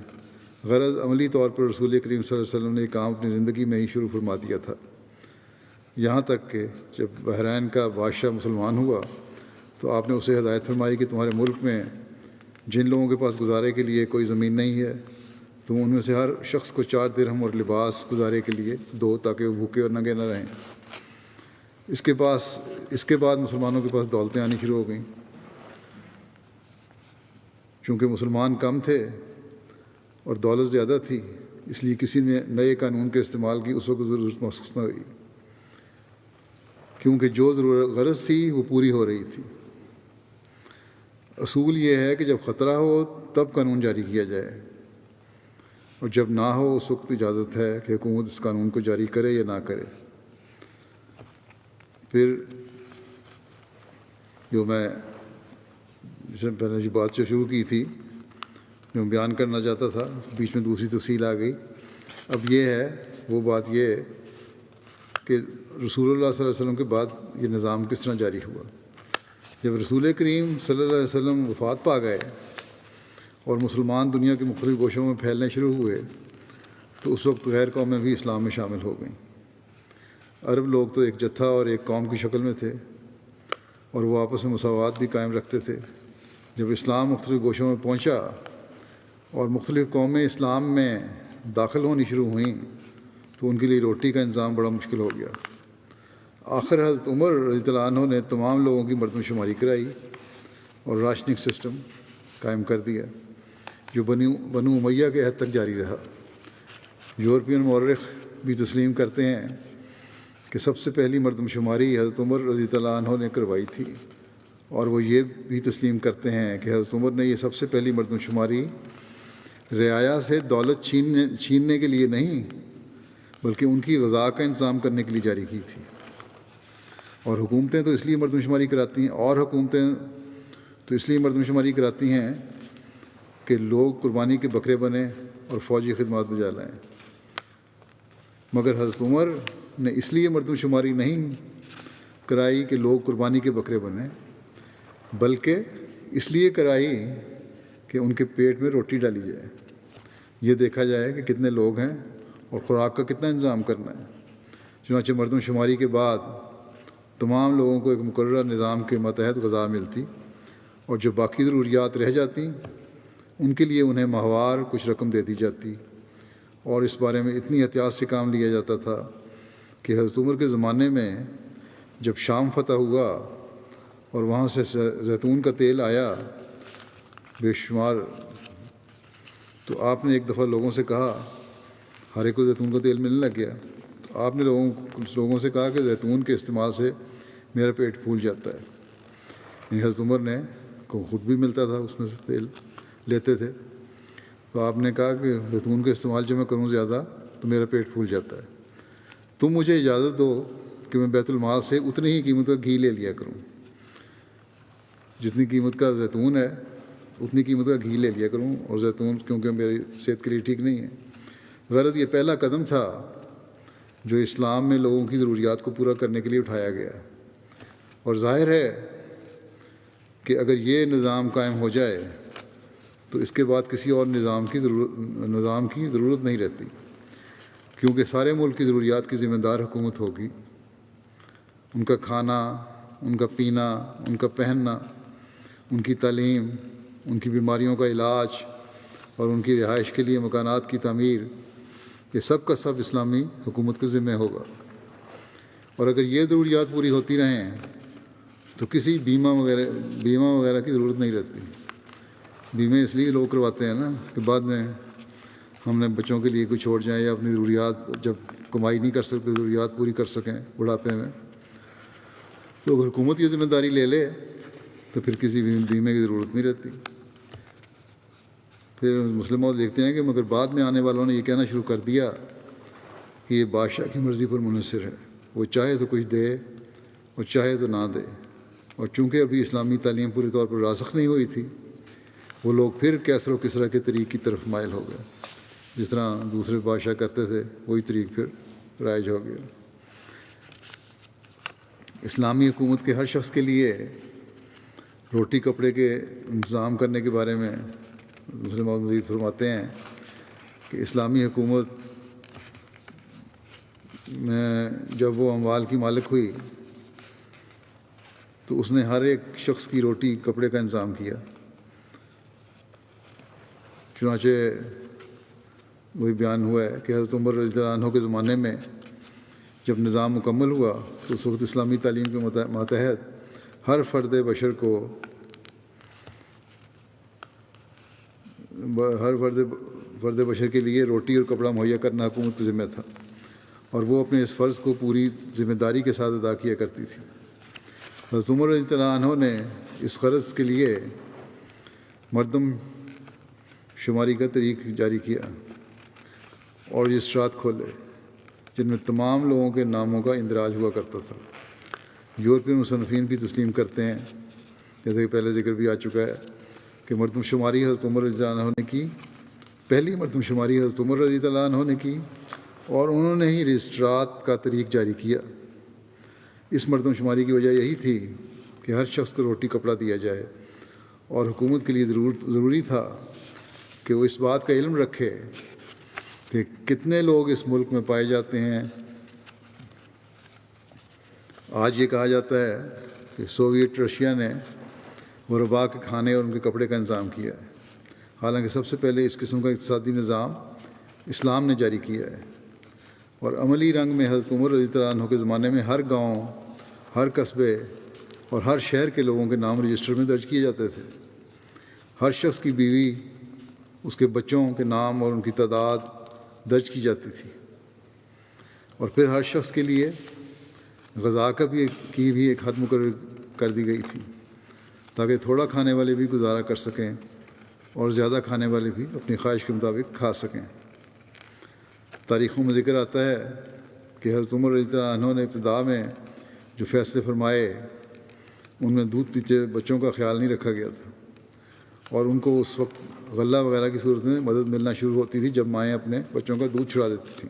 غرض عملی طور پر رسول کریم صلی اللہ علیہ وسلم نے یہ کام اپنی زندگی میں ہی شروع فرما دیا تھا، یہاں تک کہ جب بحرین کا بادشاہ مسلمان ہوا تو آپ نے اسے ہدایت فرمائی کہ تمہارے ملک میں جن لوگوں کے پاس گزارے کے لیے کوئی زمین نہیں ہے تم ان میں سے ہر شخص کو 4 درہم اور لباس گزارے کے لیے دو، تاکہ وہ بھوکے اور ننگے نہ رہیں۔ اس کے بعد مسلمانوں کے پاس دولتیں آنی شروع ہو گئیں۔ چونکہ مسلمان کم تھے اور دولت زیادہ تھی، اس لیے کسی نے نئے قانون کے استعمال کی اس وقت ضرورت محسوس نہ ہوئی، کیونکہ جو ضرورت غرض تھی وہ پوری ہو رہی تھی۔ اصول یہ ہے کہ جب خطرہ ہو تب قانون جاری کیا جائے، اور جب نہ ہو اس وقت اجازت ہے کہ حکومت اس قانون کو جاری کرے یا نہ کرے۔ پھر جو میں جس پہلے جو بات سے شروع کی تھی، جو میں بیان کرنا چاہتا تھا، بیچ میں دوسری تفصیل آ گئی۔ اب یہ ہے وہ بات یہ ہے کہ رسول اللہ صلی اللہ علیہ وسلم کے بعد یہ نظام کس طرح جاری ہوا۔ جب رسول کریم صلی اللہ علیہ وسلم وفات پا گئے اور مسلمان دنیا کے مختلف گوشوں میں پھیلنے شروع ہوئے تو اس وقت غیر قومیں بھی اسلام میں شامل ہو گئیں۔ عرب لوگ تو ایک جتھا اور ایک قوم کی شکل میں تھے اور وہ آپس میں مساوات بھی قائم رکھتے تھے۔ جب اسلام مختلف گوشوں میں پہنچا اور مختلف قومیں اسلام میں داخل ہونی شروع ہوئیں تو ان کے لیے روٹی کا انتظام بڑا مشکل ہو گیا۔ آخر حضرت عمر رضی اللہ عنہ نے تمام لوگوں کی مردم شماری کرائی اور راشننگ سسٹم قائم کر دیا، جو بنو امیہ کے عہد تک جاری رہا۔ یورپین مورخ بھی تسلیم کرتے ہیں کہ سب سے پہلی مردم شماری حضرت عمر رضی اللہ عنہ نے کروائی تھی، اور وہ یہ بھی تسلیم کرتے ہیں کہ حضرت عمر نے یہ سب سے پہلی مردم شماری رعایا سے دولت چھیننے کے لیے نہیں بلکہ ان کی غذا کا انتظام کرنے کے لیے جاری کی تھی۔ اور حکومتیں تو اس لیے مردم شماری کراتی ہیں مردم شماری کراتی ہیں کہ لوگ قربانی کے بکرے بنیں اور فوجی خدمات بجا لائیں، مگر حضرت عمر نے اس لیے مردم شماری نہیں کرائی کہ لوگ قربانی کے بکرے بنیں، بلکہ اس لیے کرائی کہ ان کے پیٹ میں روٹی ڈالی جائے، یہ دیکھا جائے کہ کتنے لوگ ہیں اور خوراک کا کتنا انتظام کرنا ہے۔ چنانچہ مردم شماری کے بعد تمام لوگوں کو ایک مقررہ نظام کے ماتحت غذا ملتی، اور جو باقی ضروریات رہ جاتی ان کے لیے انہیں ماہوار کچھ رقم دے دی جاتی، اور اس بارے میں اتنی احتیاط سے کام لیا جاتا تھا کہ حضرت عمر کے زمانے میں جب شام فتح ہوا اور وہاں سے زیتون کا تیل آیا بے شمار، تو آپ نے ایک دفعہ لوگوں سے کہا، ہر ایک کو زیتون کا تیل ملنے لگ گیا، تو آپ نے لوگوں سے کہا کہ زیتون کے استعمال سے میرا پیٹ پھول جاتا ہے۔ یعنی حضرت عمر نے کو خود بھی ملتا تھا، اس میں سے تیل لیتے تھے، تو آپ نے کہا کہ زیتون کا استعمال جب میں کروں زیادہ تو میرا پیٹ پھول جاتا ہے، تم مجھے اجازت دو کہ میں بیت المال سے اتنی ہی قیمت کا گھی لے لیا کروں، جتنی قیمت کا زیتون ہے اتنی قیمت کا گھی لے لیا کروں، اور زیتون کیونکہ میری صحت کے لیے ٹھیک نہیں ہے۔ غرض یہ پہلا قدم تھا جو اسلام میں لوگوں کی ضروریات کو پورا کرنے کے لیے اٹھایا گیا، اور ظاہر ہے کہ اگر یہ نظام قائم ہو جائے تو اس کے بعد کسی اور نظام کی ضرورت نہیں رہتی، کیونکہ سارے ملک کی ضروریات کی ذمہ دار حکومت ہوگی۔ ان کا کھانا، ان کا پینا، ان کا پہننا، ان کی تعلیم، ان کی بیماریوں کا علاج اور ان کی رہائش کے لیے مکانات کی تعمیر، یہ سب کا سب اسلامی حکومت کے ذمہ ہوگا۔ اور اگر یہ ضروریات پوری ہوتی رہیں تو کسی بیمہ وغیرہ کی ضرورت نہیں رہتی۔ بیمے اس لیے لوگ کرواتے ہیں نا کہ بعد میں ہم نے بچوں کے لیے کچھ چھوڑ جائیں یا اپنی ضروریات جب کمائی نہیں کر سکتے ضروریات پوری کر سکیں بڑھاپے میں، تو اگر حکومت یہ ذمہ داری لے لے تو پھر کسی بیمے کی ضرورت نہیں رہتی۔ پھر مسلمان دیکھتے ہیں کہ مگر بعد میں آنے والوں نے یہ کہنا شروع کر دیا کہ یہ بادشاہ کی مرضی پر منحصر ہے، وہ چاہے تو کچھ دے اور چاہے تو نہ دے، اور چونکہ ابھی اسلامی تعلیم پوری طور پر راسخ نہیں ہوئی تھی، وہ لوگ پھر کیسر و کسرا کے طریق کی طرف مائل ہو گئے، جس طرح دوسرے بادشاہ کرتے تھے وہی طریق پھر رائج ہو گیا۔ اسلامی حکومت کے ہر شخص کے لیے روٹی کپڑے کے انتظام کرنے کے بارے میں مسلم مزید فرماتے ہیں کہ اسلامی حکومت میں جب وہ اموال کی مالک ہوئی تو اس نے ہر ایک شخص کی روٹی کپڑے کا انتظام کیا۔ چنانچہ وہی بیان ہوا ہے کہ حضرت عمر رضی اللہ عنہ کے زمانے میں جب نظام مکمل ہوا تو اس وقت اسلامی تعلیم کے ماتحت ہر فرد بشر کے لیے روٹی اور کپڑا مہیا کرنا حکومت کا ذمہ تھا، اور وہ اپنے اس فرض کو پوری ذمہ داری کے ساتھ ادا کیا کرتی تھی۔ حضرت عمر رضی اللہ عنہ نے اس غرض کے لیے مردم شماری کا طریق جاری کیا اور رجسٹرات کھولے جن میں تمام لوگوں کے ناموں کا اندراج ہوا کرتا تھا۔ یورپین مصنفین بھی تسلیم کرتے ہیں، جیسے کہ پہلے ذکر بھی آ چکا ہے، کہ مردم شماری حضرت عمر رضی اللہ عنہ نے کی، پہلی مردم شماری حضرت عمر رضی اللہ عنہ نے کی، اور انہوں نے ہی رجسٹرات کا طریق جاری کیا۔ اس مردم شماری کی وجہ یہی تھی کہ ہر شخص کو روٹی کپڑا دیا جائے، اور حکومت کے لیے ضروری تھا کہ وہ اس بات کا علم رکھے کہ کتنے لوگ اس ملک میں پائے جاتے ہیں۔ آج یہ کہا جاتا ہے کہ سوویت رشیا نے غربا کے کھانے اور ان کے کپڑے کا انتظام کیا ہے، حالانکہ سب سے پہلے اس قسم کا اقتصادی نظام اسلام نے جاری کیا ہے، اور عملی رنگ میں حضرت عمر رضی اللہ عنہ کے زمانے میں ہر گاؤں، ہر قصبے اور ہر شہر کے لوگوں کے نام رجسٹر میں درج کیے جاتے تھے۔ ہر شخص کی بیوی، اس کے بچوں کے نام اور ان کی تعداد درج کی جاتی تھی، اور پھر ہر شخص کے لیے غذا کی بھی ایک حد مقرر کر دی گئی تھی، تاکہ تھوڑا کھانے والے بھی گزارا کر سکیں اور زیادہ کھانے والے بھی اپنی خواہش کے مطابق کھا سکیں۔ تاریخوں میں ذکر آتا ہے کہ حضرت عمر رضی اللہ عنہ نے ابتدا میں جو فیصلے فرمائے ان میں دودھ پیتے بچوں کا خیال نہیں رکھا گیا تھا، اور ان کو اس وقت غلہ وغیرہ کی صورت میں مدد ملنا شروع ہوتی تھی جب مائیں اپنے بچوں کا دودھ چھڑا دیتی تھیں۔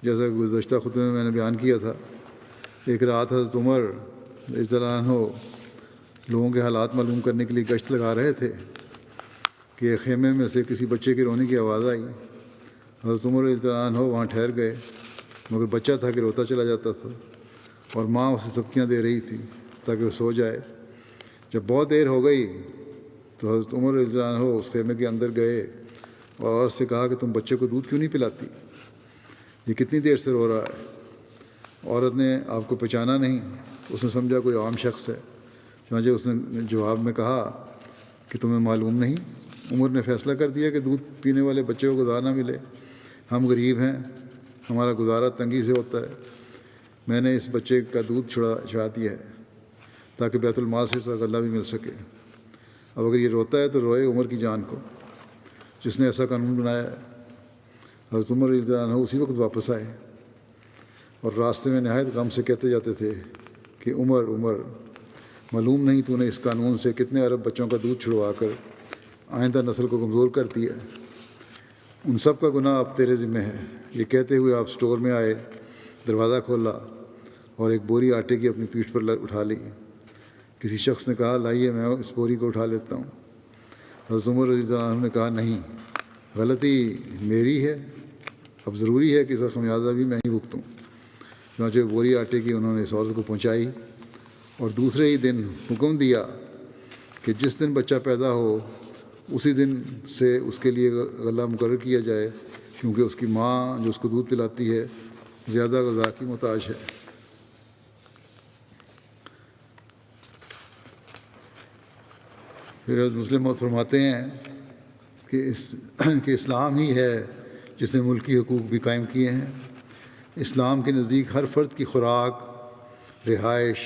جیسا کہ گزشتہ خطبے میں نے بیان کیا تھا، ایک رات حضرت عمر رضی اللہ عنہ لوگوں کے حالات معلوم کرنے کے لیے گشت لگا رہے تھے کہ ایک خیمے میں سے کسی بچے کے رونے کی آواز آئی۔ حضرت عمر رضی اللہ عنہ وہاں ٹھہر گئے، مگر بچہ تھا کہ روتا چلا جاتا تھا، اور ماں اسے سبکیاں دے رہی تھی تاکہ وہ سو جائے۔ جب بہت دیر ہو گئی تو حضرت عمر رضی اللہ عنہ اس خیمے کے اندر گئے اور عورت سے کہا کہ تم بچے کو دودھ کیوں نہیں پلاتی؟ یہ کتنی دیر سے رو رہا ہے؟ عورت نے آپ کو پہچانا نہیں، اس نے سمجھا کوئی عام شخص ہے، چنانچہ اس نے جواب میں کہا کہ تمہیں معلوم نہیں؟ عمر نے فیصلہ کر دیا کہ دودھ پینے والے بچے کو غذا نہ ملے، ہم غریب ہیں، ہمارا گزارا تنگی سے ہوتا ہے، میں نے اس بچے کا دودھ چھڑا دیا ہے تاکہ بیت المال سے اس کا غلہ بھی مل سکے۔ اب اگر یہ روتا ہے تو روئے عمر کی جان کو جس نے ایسا قانون بنایا ہے۔ حضرت عمر رضی اللہ عنہ اسی وقت واپس آئے اور راستے میں نہایت غم سے کہتے جاتے تھے کہ عمر عمر، معلوم نہیں تو نے اس قانون سے کتنے ارب بچوں کا دودھ چھڑوا کر آئندہ نسل کو کمزور کر دیا، ان سب کا گناہ اب تیرے ذمہ ہے۔ یہ کہتے ہوئے آپ اسٹور میں آئے، دروازہ کھولا اور ایک بوری آٹے کی اپنی پیٹھ پر اٹھا لی۔ کسی شخص نے کہا لائیے میں اس بوری کو اٹھا لیتا ہوں۔ حضرت عمر رضی اللہ عنہ نے کہا نہیں، غلطی میری ہے، اب ضروری ہے کہ اس کا خمیازہ بھی میں ہی بھگتوں۔ چنانچہ بوری آٹے کی انہوں نے اس عورت کو پہنچائی اور دوسرے ہی دن حکم دیا کہ جس دن بچہ پیدا ہو اسی دن سے اس کے لیے غلہ مقرر کیا جائے، کیونکہ اس کی ماں جو اس کو دودھ پلاتی ہے زیادہ غذا کی محتاج ہے۔ پھر حضرت مسلم موعود فرماتے ہیں کہ اسلام ہی ہے جس نے ملکی حقوق بھی قائم کیے ہیں۔ اسلام کے نزدیک ہر فرد کی خوراک، رہائش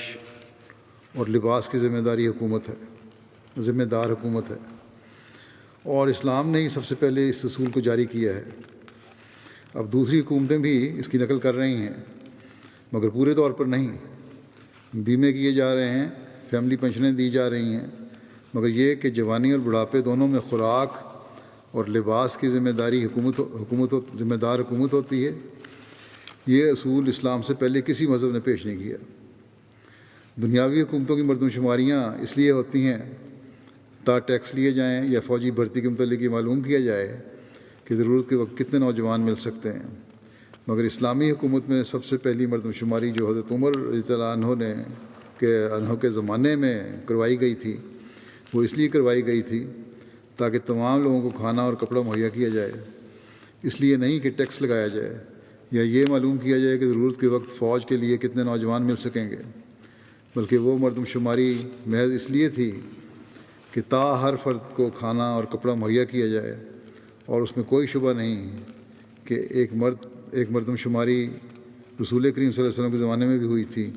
اور لباس کی ذمہ دار حکومت ہے، اور اسلام نے ہی سب سے پہلے اس اصول کو جاری کیا ہے۔ اب دوسری حکومتیں بھی اس کی نقل کر رہی ہیں، مگر پورے طور پر نہیں۔ بیمے کیے جا رہے ہیں، فیملی پینشنیں دی جا رہی ہیں، مگر یہ کہ جوانی اور بڑھاپے دونوں میں خوراک اور لباس کی ذمہ دار حکومت ہوتی ہے۔ یہ اصول اسلام سے پہلے کسی مذہب نے پیش نہیں کیا۔ دنیاوی حکومتوں کی مردم شماریاں اس لیے ہوتی ہیں تا ٹیکس لیے جائیں یا فوجی بھرتی کے متعلق یہ معلوم کیا جائے کہ ضرورت کے وقت کتنے نوجوان مل سکتے ہیں، مگر اسلامی حکومت میں سب سے پہلی مردم شماری جو حضرت عمر رضی اللہ عنہ کے زمانے میں کروائی گئی تھی، وہ اس لیے کروائی گئی تھی تاکہ تمام لوگوں کو کھانا اور کپڑا مہیا کیا جائے، اس لیے نہیں کہ ٹیکس لگایا جائے یا یہ معلوم کیا جائے کہ ضرورت کے وقت فوج کے لیے کتنے نوجوان مل سکیں گے، بلکہ وہ مردم شماری محض اس لیے تھی کہ تا ہر فرد کو کھانا اور کپڑا مہیا کیا جائے۔ اور اس میں کوئی شبہ نہیں کہ ایک مردم شماری رسول کریم صلی اللہ علیہ وسلم کے زمانے میں بھی ہوئی تھی،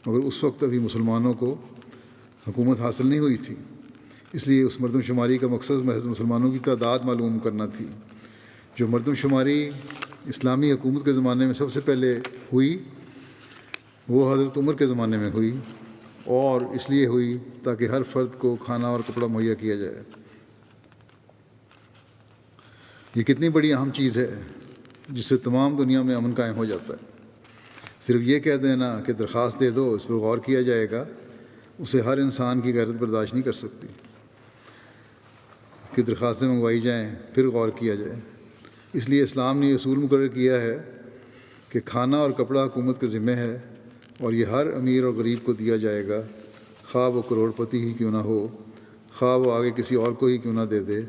مگر اس وقت ابھی مسلمانوں کو حکومت حاصل نہیں ہوئی تھی، اس لیے اس مردم شماری کا مقصد محض مسلمانوں کی تعداد معلوم کرنا تھی۔ جو مردم شماری اسلامی حکومت کے زمانے میں سب سے پہلے ہوئی وہ حضرت عمر کے زمانے میں ہوئی، اور اس لیے ہوئی تاکہ ہر فرد کو کھانا اور کپڑا مہیا کیا جائے۔ یہ کتنی بڑی اہم چیز ہے جس سے تمام دنیا میں امن قائم ہو جاتا ہے۔ صرف یہ کہہ دینا کہ درخواست دے دو، اس پر غور کیا جائے گا، اسے ہر انسان کی غیرت برداشت نہیں کر سکتی کہ درخواستیں منگوائی جائیں پھر غور کیا جائے۔ اس لیے اسلام نے یہ اصول مقرر کیا ہے کہ کھانا اور کپڑا حکومت کے ذمہ ہے، اور یہ ہر امیر اور غریب کو دیا جائے گا، خواہ وہ کروڑ پتی ہی کیوں نہ ہو، خواہ وہ آگے کسی اور کو ہی کیوں نہ دے دے،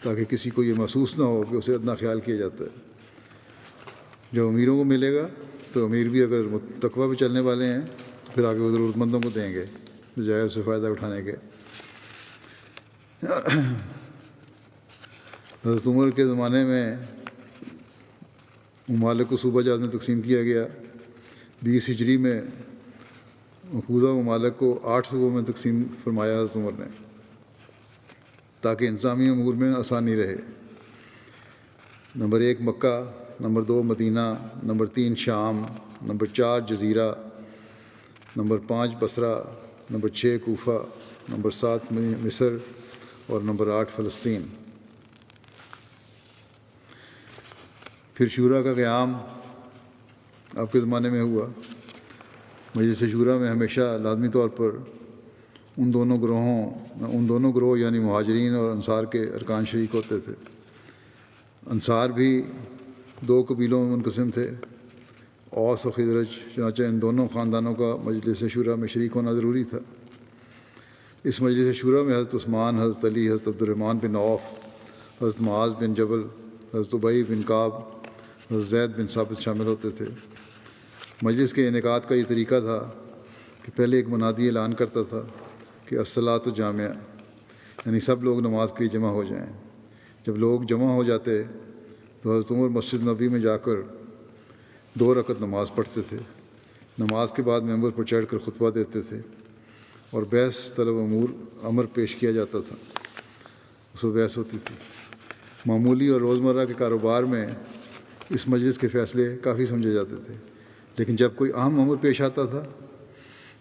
تاکہ کسی کو یہ محسوس نہ ہو کہ اسے ادنا خیال کیا جاتا ہے۔ جب امیروں کو ملے گا تو امیر بھی اگر تقویٰ پہ چلنے والے ہیں تو پھر آگے وہ ضرورت مندوں کو دیں گے بجائے اس سے فائدہ اٹھانے کے۔ حضرت عمر کے زمانے میں ممالک کو صوبہ جات میں تقسیم کیا گیا۔ 20 ہجری میں مقبوضہ ممالک کو 8 صوبوں میں تقسیم فرمایا حضرت عمر نے، تاکہ انتظامی امور میں آسانی رہے۔ نمبر 1 مکہ، نمبر 2 مدینہ، نمبر 3 شام، نمبر 4 جزیرہ، number 5 Basra, number 6 Kufa, number 7 مصر، اور نمبر 8 فلسطین۔ پھر شورا کا قیام آپ کے زمانے میں ہوا۔ مجلس شورا میں ہمیشہ لازمی طور پر ان دونوں گروہ یعنی مہاجرین اور انصار کے ارکان شریک ہوتے تھے۔ انصار بھی 2 قبیلوں میں منقسم تھے، اوس و خزرج، چنانچہ ان دونوں خاندانوں کا مجلس شورا میں شریک ہونا ضروری تھا۔ اس مجلس شورا میں حضرت عثمان، حضرت علی، حضرت عبد الرحمن بن عوف، حضرت معاذ بن جبل، حضرت ابی بن کعب، حضرت زید بن ثابت شامل ہوتے تھے۔ مجلس کے انعقاد کا یہ طریقہ تھا کہ پہلے ایک منادی اعلان کرتا تھا کہ الصلاۃ جامعہ، یعنی سب لوگ نماز کے لیے جمع ہو جائیں۔ جب لوگ جمع ہو جاتے تو حضرت عمر مسجد نبوی میں جا کر 2 رکعت نماز پڑھتے تھے۔ نماز کے بعد ممبر پر چڑھ کر خطبہ دیتے تھے اور بحث طلب امر پیش کیا جاتا تھا، اس پر بحث ہوتی تھی۔ معمولی اور روزمرہ کے کاروبار میں اس مجلس کے فیصلے کافی سمجھے جاتے تھے، لیکن جب کوئی اہم امر پیش آتا تھا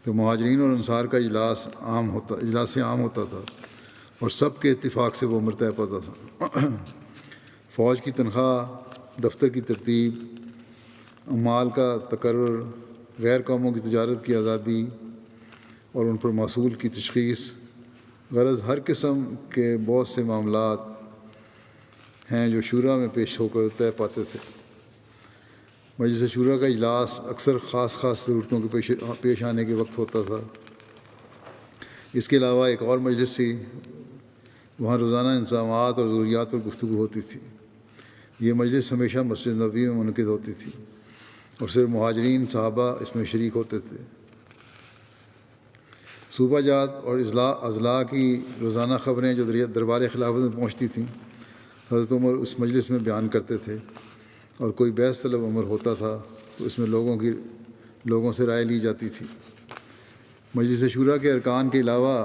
تو مہاجرین اور انصار کا اجلاس عام ہوتا تھا اور سب کے اتفاق سے وہ امر طے پاتا تھا۔ فوج کی تنخواہ، دفتر کی ترتیب، اعمال کا تقرر، غیر قوموں کی تجارت کی آزادی اور ان پر محصول کی تشخیص، غرض ہر قسم کے بہت سے معاملات ہیں جو شورا میں پیش ہو کر طے پاتے تھے۔ مجلس شورا کا اجلاس اکثر خاص ضرورتوں کے پیش آنے کے وقت ہوتا تھا۔ اس کے علاوہ ایک اور مجلس تھی، وہاں روزانہ انتظامات اور ضروریات پر گفتگو ہوتی تھی۔ یہ مجلس ہمیشہ مسجد نبوی میں منعقد ہوتی تھی اور صرف مہاجرین صحابہ اس میں شریک ہوتے تھے۔ صوبہ جات اور اضلاع کی روزانہ خبریں جو دربار خلافت میں پہنچتی تھیں حضرت عمر اس مجلس میں بیان کرتے تھے، اور کوئی بحث طلب امر ہوتا تھا تو اس میں لوگوں سے رائے لی جاتی تھی۔ مجلس شورا کے ارکان کے علاوہ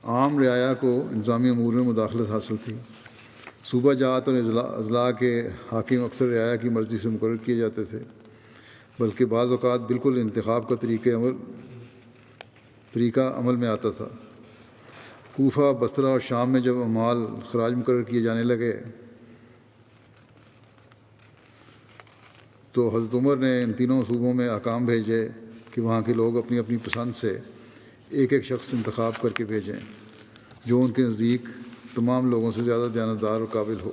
عام رعایا کو انتظامی امور میں مداخلت حاصل تھی۔ صوبہ جات اور اضلاع کے حاکم اکثر رعایا کی مرضی سے مقرر کیے جاتے تھے، بلکہ بعض اوقات بالکل انتخاب کا طریقہ عمل میں آتا تھا۔ کوفہ، بصرہ اور شام میں جب اعمال خراج مقرر کیے جانے لگے تو حضرت عمر نے ان تینوں صوبوں میں احکام بھیجے کہ وہاں کے لوگ اپنی اپنی پسند سے ایک شخص انتخاب کر کے بھیجیں جو ان کے نزدیک تمام لوگوں سے زیادہ دیانتدار اور قابل ہو۔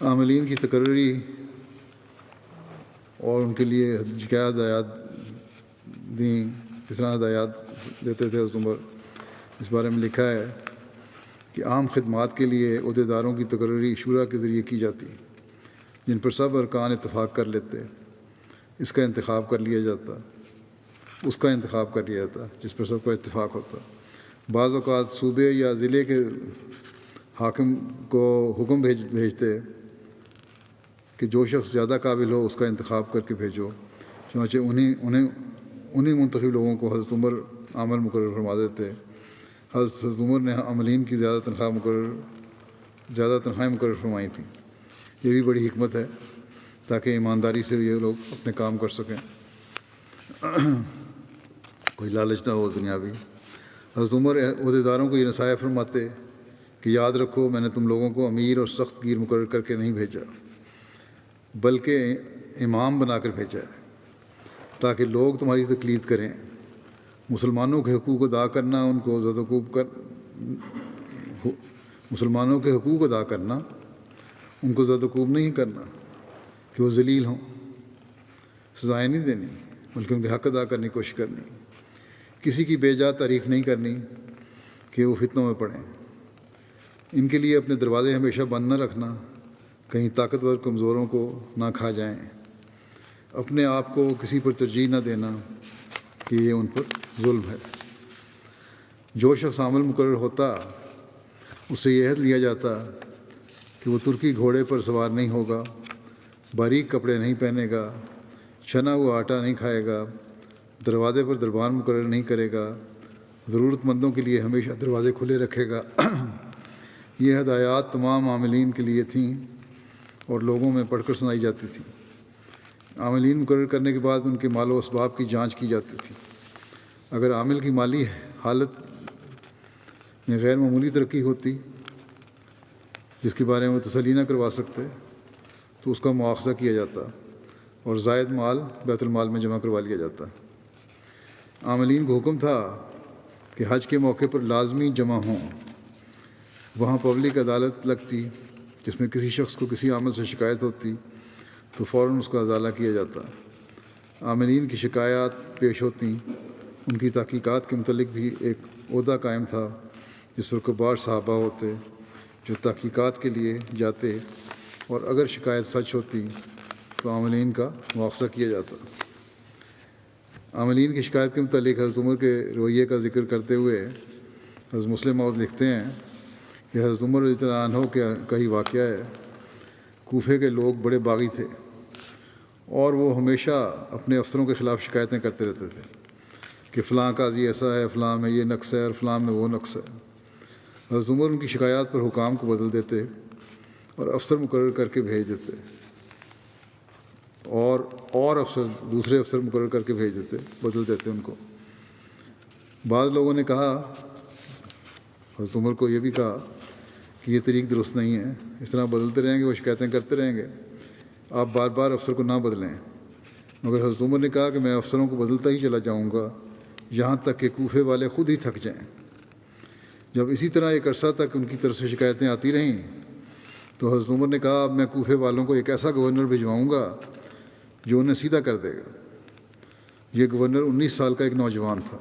عاملین کی تقرری اور ان کے لیے کیا ہدایات دیں، کس طرح ہدایات دیتے تھے حضرت عمر، اس بارے میں لکھا ہے کہ عام خدمات کے لیے عہدیداروں کی تقرری شورا کے ذریعے کی جاتی، جن پر سب ارکان اتفاق کر لیتے، اس کا انتخاب کر لیا جاتا جس پر سب کا اتفاق ہوتا۔ بعض اوقات صوبے یا ضلع کے حاکم کو حکم بھیجتے کہ جو شخص زیادہ قابل ہو اس کا انتخاب کر کے بھیجو، چنانچہ انہیں منتخب لوگوں کو حضرت عمر عمل مقرر فرما دیتے۔ حضرت عمر نے عاملین کی زیادہ تنخواہیں مقرر فرمائی تھیں۔ یہ بھی بڑی حکمت ہے تاکہ ایمانداری سے یہ لوگ اپنے کام کر سکیں، کوئی لالچ نہ ہو دنیاوی۔ حضرت عمر عہدیداروں کو یہ نصیحت فرماتے کہ یاد رکھو میں نے تم لوگوں کو امیر اور سخت گیر مقرر کر کے نہیں بھیجا، بلکہ امام بنا کر بھیجا ہے تاکہ لوگ تمہاری تقلید کریں۔ مسلمانوں کے حقوق ادا کرنا مسلمانوں کے حقوق ادا کرنا ان کو زد و کوب نہیں کرنا کہ وہ ذلیل ہوں، سزائیں نہیں دینی بلکہ ان کے حق ادا کرنے کی کوشش کرنی، کسی کی بے جا تعریف نہیں کرنی کہ وہ فتنوں میں پڑیں، ان کے لیے اپنے دروازے ہمیشہ بند نہ رکھنا کہیں طاقتور کمزوروں کو نہ کھا جائیں، اپنے آپ کو کسی پر ترجیح نہ دینا کہ یہ ان پر ظلم ہے۔ جو شخص عامل مقرر ہوتا اس سے یہ عہد لیا جاتا کہ وہ ترکی گھوڑے پر سوار نہیں ہوگا، باریک کپڑے نہیں پہنے گا، چھنا ہوا آٹا نہیں کھائے گا، دروازے پر دربان مقرر نہیں کرے گا، ضرورت مندوں کے لیے ہمیشہ دروازے کھلے رکھے گا۔ یہ ہدایات تمام عاملین کے لیے تھیں اور لوگوں میں پڑھ کر سنائی جاتی تھیں۔ عاملین مقرر کرنے کے بعد ان کے مال و اسباب کی جانچ کی جاتی تھی۔ اگر عامل کی مالی حالت میں غیر معمولی ترقی ہوتی جس کے بارے میں وہ تسلی نہ کروا سکتے تو اس کا مواخذہ کیا جاتا اور زائد مال بیت المال میں جمع کروا لیا جاتا۔ عاملین کو حکم تھا کہ حج کے موقع پر لازمی جمع ہوں۔ وہاں پبلک عدالت لگتی جس میں کسی شخص کو کسی عمل سے شکایت ہوتی تو فوراً اس کا ازالہ کیا جاتا۔ عاملین کی شکایات پیش ہوتیں، ان کی تحقیقات کے متعلق بھی ایک عہدہ قائم تھا جس پر کبار صحابہ ہوتے جو تحقیقات کے لیے جاتے، اور اگر شکایت سچ ہوتی تو عاملین کا مواخذہ کیا جاتا۔ عاملین کی شکایت کے متعلق حضرت عمر کے رویے کا ذکر کرتے ہوئے حضرت مسلم موعود لکھتے ہیں کہ حضرت عمر رضی اللہ عنہ کا ہی واقعہ ہے۔ کوفے کے لوگ بڑے باغی تھے اور وہ ہمیشہ اپنے افسروں کے خلاف شکایتیں کرتے رہتے تھے کہ فلاں قاضی ایسا ہے، فلاں میں یہ نقص ہے اور فلاں میں وہ نقص ہے۔ حضرت عمر ان کی شکایات پر حکام کو بدل دیتے اور افسر مقرر کر کے بھیج دیتے، اور افسر دوسرے افسر مقرر کر کے بھیج دیتے، بدل دیتے ان کو۔ بعض لوگوں نے کہا، حضرت عمر کو یہ بھی کہا کہ یہ طریق درست نہیں ہے، اس طرح بدلتے رہیں گے وہ شکایتیں کرتے رہیں گے، آپ بار بار افسر کو نہ بدلیں۔ مگر حضرت عمر نے کہا کہ میں افسروں کو بدلتا ہی چلا جاؤں گا یہاں تک کہ کوفے والے خود ہی تھک جائیں۔ جب اسی طرح ایک عرصہ تک ان کی طرف سے شکایتیں آتی رہیں تو حضرت عمر نے کہا اب میں کوفے والوں کو ایک ایسا گورنر بھجواؤں گا جو انہیں سیدھا کر دے گا۔ یہ گورنر 19 سال کا ایک نوجوان تھا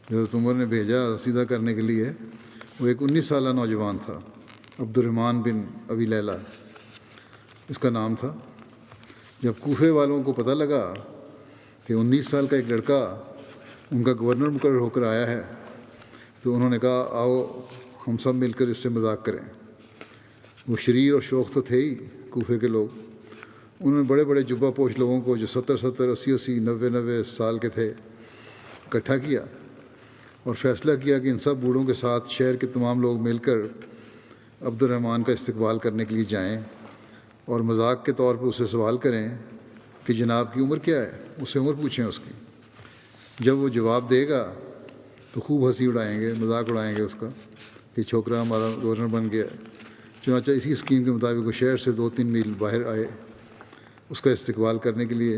جو حضرت عمر نے بھیجا سیدھا کرنے کے لیے، وہ ایک 19 سالہ نوجوان تھا، عبد الرحمن بن ابی لیلہ اس کا نام تھا۔ جب کوفے والوں کو پتہ لگا کہ 19 سال کا ایک لڑکا ان کا گورنر مقرر ہو کر آیا ہے تو انہوں نے کہا آؤ ہم سب مل کر اس سے مذاق کریں۔ وہ شریر اور شوخ تو تھے ہی کوفے کے لوگ، انہوں نے بڑے بڑے جبہ پوش لوگوں کو جو 70 80 90 سال کے تھے اکٹھا کیا اور فیصلہ کیا کہ ان سب بوڑھوں کے ساتھ شہر کے تمام لوگ مل کر عبد الرحمن کا استقبال کرنے کے لیے جائیں اور مذاق کے طور پر اسے سوال کریں کہ جناب کی عمر کیا ہے، اس سے عمر پوچھیں اس کی۔ جب وہ جواب دے گا تو خوب ہنسی اڑائیں گے، مذاق اڑائیں گے اس کا کہ چھوکرا ہمارا گورنر بن گیا۔ چنانچہ اسی اسکیم کے مطابق وہ شہر سے 2-3 میل باہر آئے اس کا استقبال کرنے کے لیے۔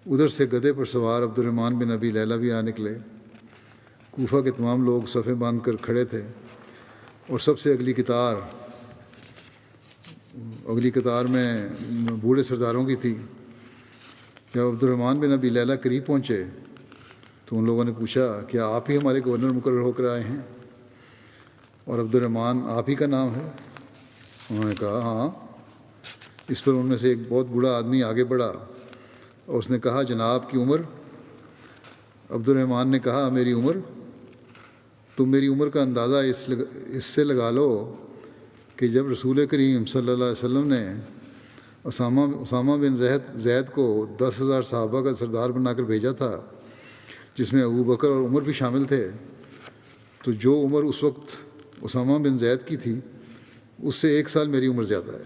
ادھر سے گدھے پر سوار عبد الرحمن بن ابی لیلہ بھی آ نکلے۔ کوفہ کے تمام لوگ صفیں باندھ کر کھڑے تھے اور سب سے اگلی قطار میں بوڑھے سرداروں کی تھی۔ جب عبد الرحمن بن ابی لیلہ قریب پہنچے تو ان لوگوں نے پوچھا کیا آپ ہی ہمارے گورنر مقرر ہو کر آئے ہیں؟ اور عبد الرحمن آپ ہی کا نام ہے؟ انہوں نے کہا ہاں۔ اس پر ان میں سے ایک بہت بوڑھا آدمی آگے بڑھا اور اس نے کہا جناب کی عمر؟ عبد الرحمن نے کہا میری عمر؟ تم میری عمر کا اندازہ اس سے لگا لو کہ جب رسول کریم صلی اللہ علیہ وسلم نے اسامہ بن زید کو 10,000 صحابہ کا سردار بنا کر بھیجا تھا جس میں ابو بکر اور عمر بھی شامل تھے، تو جو عمر اس وقت اسامہ بن زید کی تھی اس سے 1 سال میری عمر زیادہ ہے۔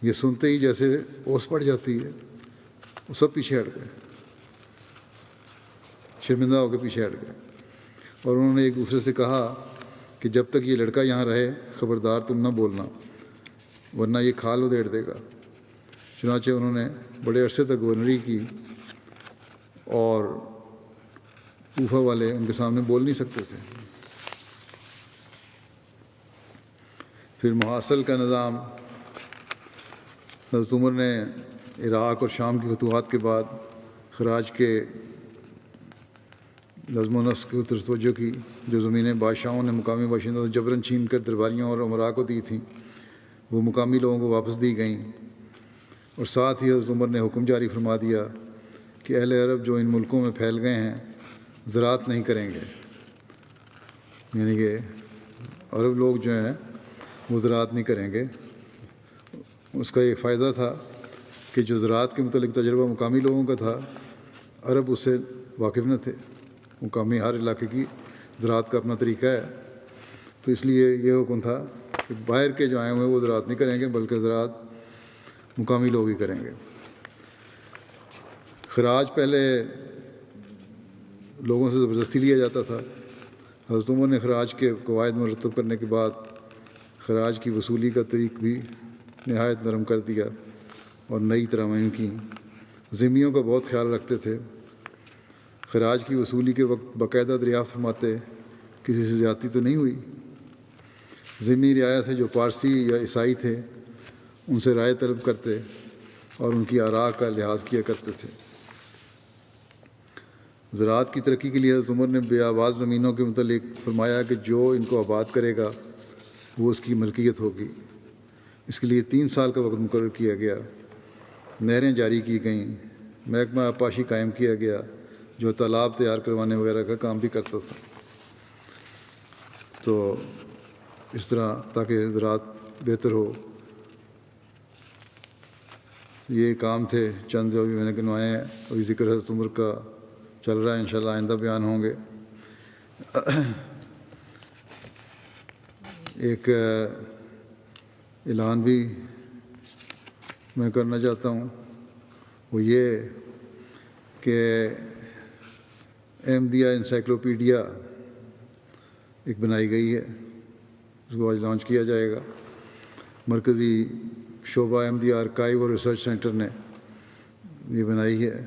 یہ سنتے ہی جیسے اوس پڑ جاتی ہے، وہ سب پیچھے ہٹ گئے، شرمندہ ہو کے پیچھے ہٹ گئے، اور انہوں نے ایک دوسرے سے کہا کہ جب تک یہ لڑکا یہاں رہے خبردار تم نہ بولنا ورنہ یہ کھال ادھیڑ دے گا۔ چنانچہ انہوں نے بڑے عرصے تک گورنری کی اور کوفہ والے ان کے سامنے بول نہیں سکتے تھے۔ پھر محاصل کا نظام، حضرت عمر نے عراق اور شام کی فتوحات کے بعد خراج کے نظم و نسق کی طرف توجہ کی۔ جو زمینیں بادشاہوں نے مقامی باشندوں سے جبراً چھین کر درباریوں اور امراء کو دی تھیں وہ مقامی لوگوں کو واپس دی گئیں، اور ساتھ ہی حضرت عمر نے حکم جاری فرما دیا کہ اہل عرب جو ان ملکوں میں پھیل گئے ہیں زراعت نہیں کریں گے، یعنی کہ عرب لوگ جو ہیں وہ زراعت نہیں کریں گے۔ اس کا یہ فائدہ تھا کہ جو زراعت کے متعلق تجربہ مقامی لوگوں کا تھا، عرب اس سے واقف نہ تھے۔ مقامی ہر علاقے کی زراعت کا اپنا طریقہ ہے، تو اس لیے یہ حکم تھا کہ باہر کے جو آئے ہوئے ہیں وہ زراعت نہیں کریں گے بلکہ زراعت مقامی لوگ ہی کریں گے۔ خراج پہلے لوگوں سے زبردستی لیا جاتا تھا۔ حضرت عمر نے خراج کے قواعد مرتب کرنے کے بعد خراج کی وصولی کا طریق بھی نہایت نرم کر دیا اور نئی ترامیم کی۔ ذمیوں کا بہت خیال رکھتے تھے، خراج کی وصولی کے وقت باقاعدہ دریافت فرماتے کسی سے زیادتی تو نہیں ہوئی۔ ذمی رعایا سے جو پارسی یا عیسائی تھے ان سے رائے طلب کرتے اور ان کی آراء کا لحاظ کیا کرتے تھے۔ زراعت کی ترقی کے لیے حضرت عمر نے بے آواز زمینوں کے متعلق فرمایا کہ جو ان کو آباد کرے گا وہ اس کی ملکیت ہوگی۔ اس کے لیے 3 سال کا وقت مقرر کیا گیا۔ نہریں جاری کی گئیں، محکمہ آبپاشی قائم کیا گیا جو تالاب تیار کروانے وغیرہ کا کام بھی کرتا تھا۔ تو اس طرح تاکہ زراعت بہتر ہو، یہ کام تھے چند جو ابھی میں نے گنوائے ہیں۔ ابھی ذکر حضرت عمر کا چل رہا ہے، انشاءاللہ آئندہ بیان ہوں گے۔ ایک اعلان بھی میں کرنا چاہتا ہوں، وہ یہ کہ احمدیہ انسائکلوپیڈیا ایک بنائی گئی ہے، اس کو آج لانچ کیا جائے گا۔ مرکزی شعبہ احمدیہ آرکائیو اور ریسرچ سینٹر نے یہ بنائی ہے۔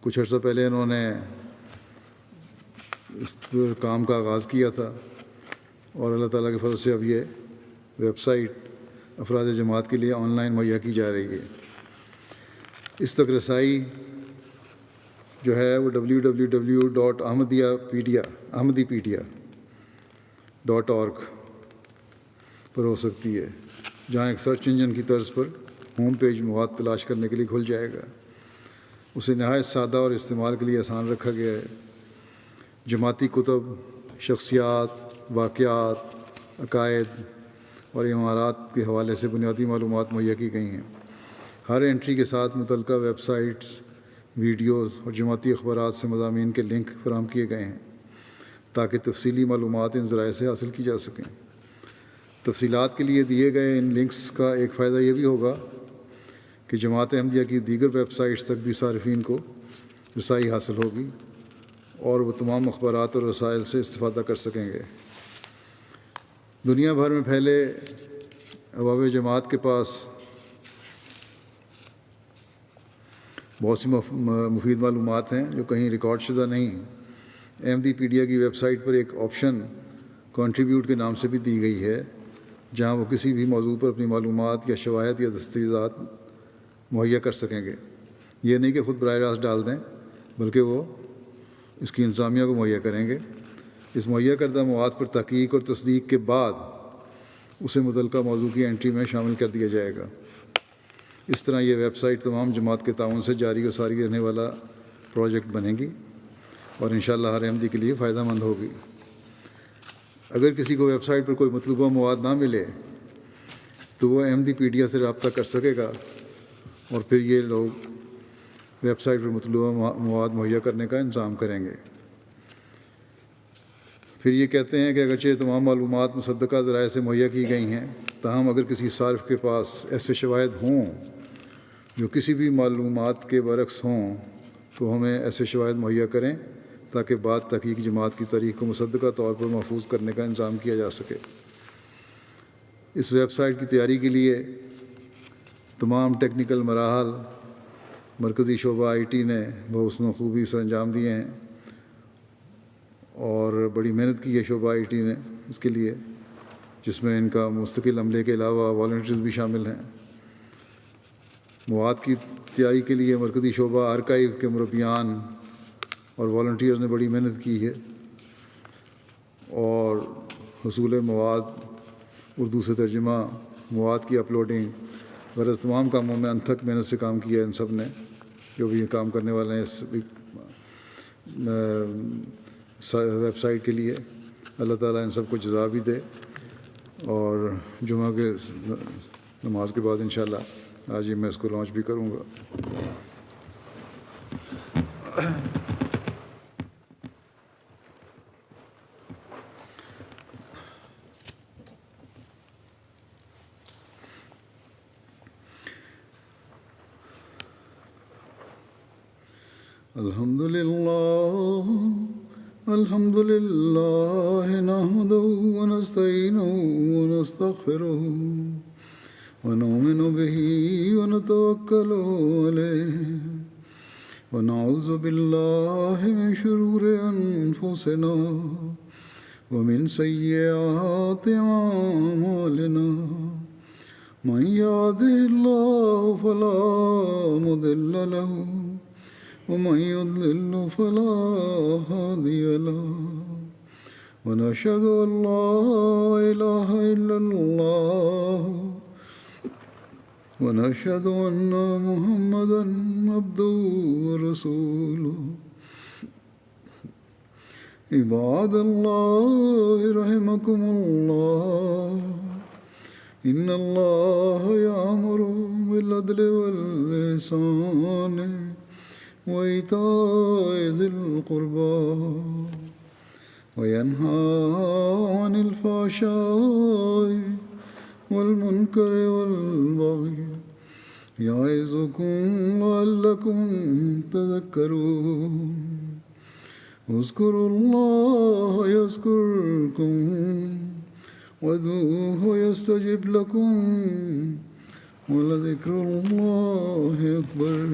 کچھ عرصہ پہلے انہوں نے اس پر کام کا آغاز کیا تھا، اور اللہ تعالیٰ کے فضل سے اب یہ ویب سائٹ افراد جماعت کے لیے آن لائن مہیا کی جا رہی ہے۔ اس تک رسائی جو ہے وہ www.ahmadipedia.org پر ہو سکتی ہے، جہاں ایک سرچ انجن کی طرز پر ہوم پیج مواد تلاش کرنے کے لیے کھل جائے گا۔ اسے نہایت سادہ اور استعمال کے لیے آسان رکھا گیا ہے۔ جماعتی کتب، شخصیات، واقعات، عقائد اور امارات کے حوالے سے بنیادی معلومات مہیا کی گئی ہیں۔ ہر انٹری کے ساتھ متعلقہ ویب سائٹس، ویڈیوز اور جماعتی اخبارات سے مضامین کے لنک فراہم کیے گئے ہیں تاکہ تفصیلی معلومات ان ذرائع سے حاصل کی جا سکیں۔ تفصیلات کے لیے دیے گئے ان لنکس کا ایک فائدہ یہ بھی ہوگا کہ جماعت احمدیہ کی دیگر ویب سائٹس تک بھی صارفین کو رسائی حاصل ہوگی اور وہ تمام اخبارات اور رسائل سے استفادہ کر سکیں گے۔ دنیا بھر میں پھیلے احباب جماعت کے پاس بہت سی مفید معلومات ہیں جو کہیں ریکارڈ شدہ نہیں۔ احمدی پیڈیا کی ویب سائٹ پر ایک آپشن کنٹریبیوٹ کے نام سے بھی دی گئی ہے، جہاں وہ کسی بھی موضوع پر اپنی معلومات یا شواہد یا دستاویزات مہیا کر سکیں گے۔ یہ نہیں کہ خود براہ راست ڈال دیں، بلکہ وہ اس کی انتظامیہ کو مہیا کریں گے۔ اس مہیا کردہ مواد پر تحقیق اور تصدیق کے بعد اسے متعلقہ موضوع کی انٹری میں شامل کر دیا جائے گا۔ اس طرح یہ ویب سائٹ تمام جماعت کے تعاون سے جاری و ساری رہنے والا پروجیکٹ بنے گی اور انشاءاللہ ہر احمدی کے لیے فائدہ مند ہوگی۔ اگر کسی کو ویب سائٹ پر کوئی مطلوبہ مواد نہ ملے تو وہ احمدی پیڈیا سے رابطہ کر سکے گا، اور پھر یہ لوگ ویب سائٹ پر مطلوبہ مواد مہیا کرنے کا انتظام کریں گے۔ پھر یہ کہتے ہیں کہ اگرچہ تمام معلومات مصدقہ ذرائع سے مہیا کی گئی ہیں، تاہم اگر کسی صارف کے پاس ایسے شواہد ہوں جو کسی بھی معلومات کے برعکس ہوں تو ہمیں ایسے شواہد مہیا کریں تاکہ بعد تحقیق جماعت کی تاریخ کو مصدقہ طور پر محفوظ کرنے کا انتظام کیا جا سکے۔ اس ویب سائٹ کی تیاری کے لیے تمام ٹیکنیکل مراحل مرکزی شعبہ آئی ٹی نے بحسن و خوبی سر انجام دیے ہیں اور بڑی محنت کی ہے شعبہ آئی ٹی نے اس کے لیے، جس میں ان کا مستقل عملے کے علاوہ والنٹیئرز بھی شامل ہیں۔ مواد کی تیاری کے لیے مرکزی شعبہ آرکائیو کے مربیان اور والنٹیئرز نے بڑی محنت کی ہے، اور حصول مواد، اردو سے ترجمہ، مواد کی اپلوڈنگ، غرض تمام کاموں میں انتھک محنت سے کام کیا ہے ان سب نے، جو بھی کام کرنے والے ہیں اس ویب سائٹ کے لیے۔ اللہ تعالیٰ ان سب کو جزا بھی دے، اور جمعہ کے نماز کے بعد انشاءاللہ آج ہی میں اس کو لانچ بھی کروں گا۔ الحمد للہ نحمده ونستعینه ونستغفره ونؤمن به ونتوکل علیہ ونعوذ باللہ من شرور انفسنا ومن سیئات اعمالنا من يهده الله فلا مضل له ومن يضلل فلا هادي له ونشهد أن لا إله إلا الله ونشهد أن محمدا عبده ورسوله عباد الله رحمكم الله إن الله يأمر بالعدل والإحسان وإيتاء ذي القربى وينهى عن الفحشاء والمنكر والبغي يعظكم لعلكم تذكرون اذكروا الله يذكركم وادعوه يستجب لكم ولذكر الله أكبر۔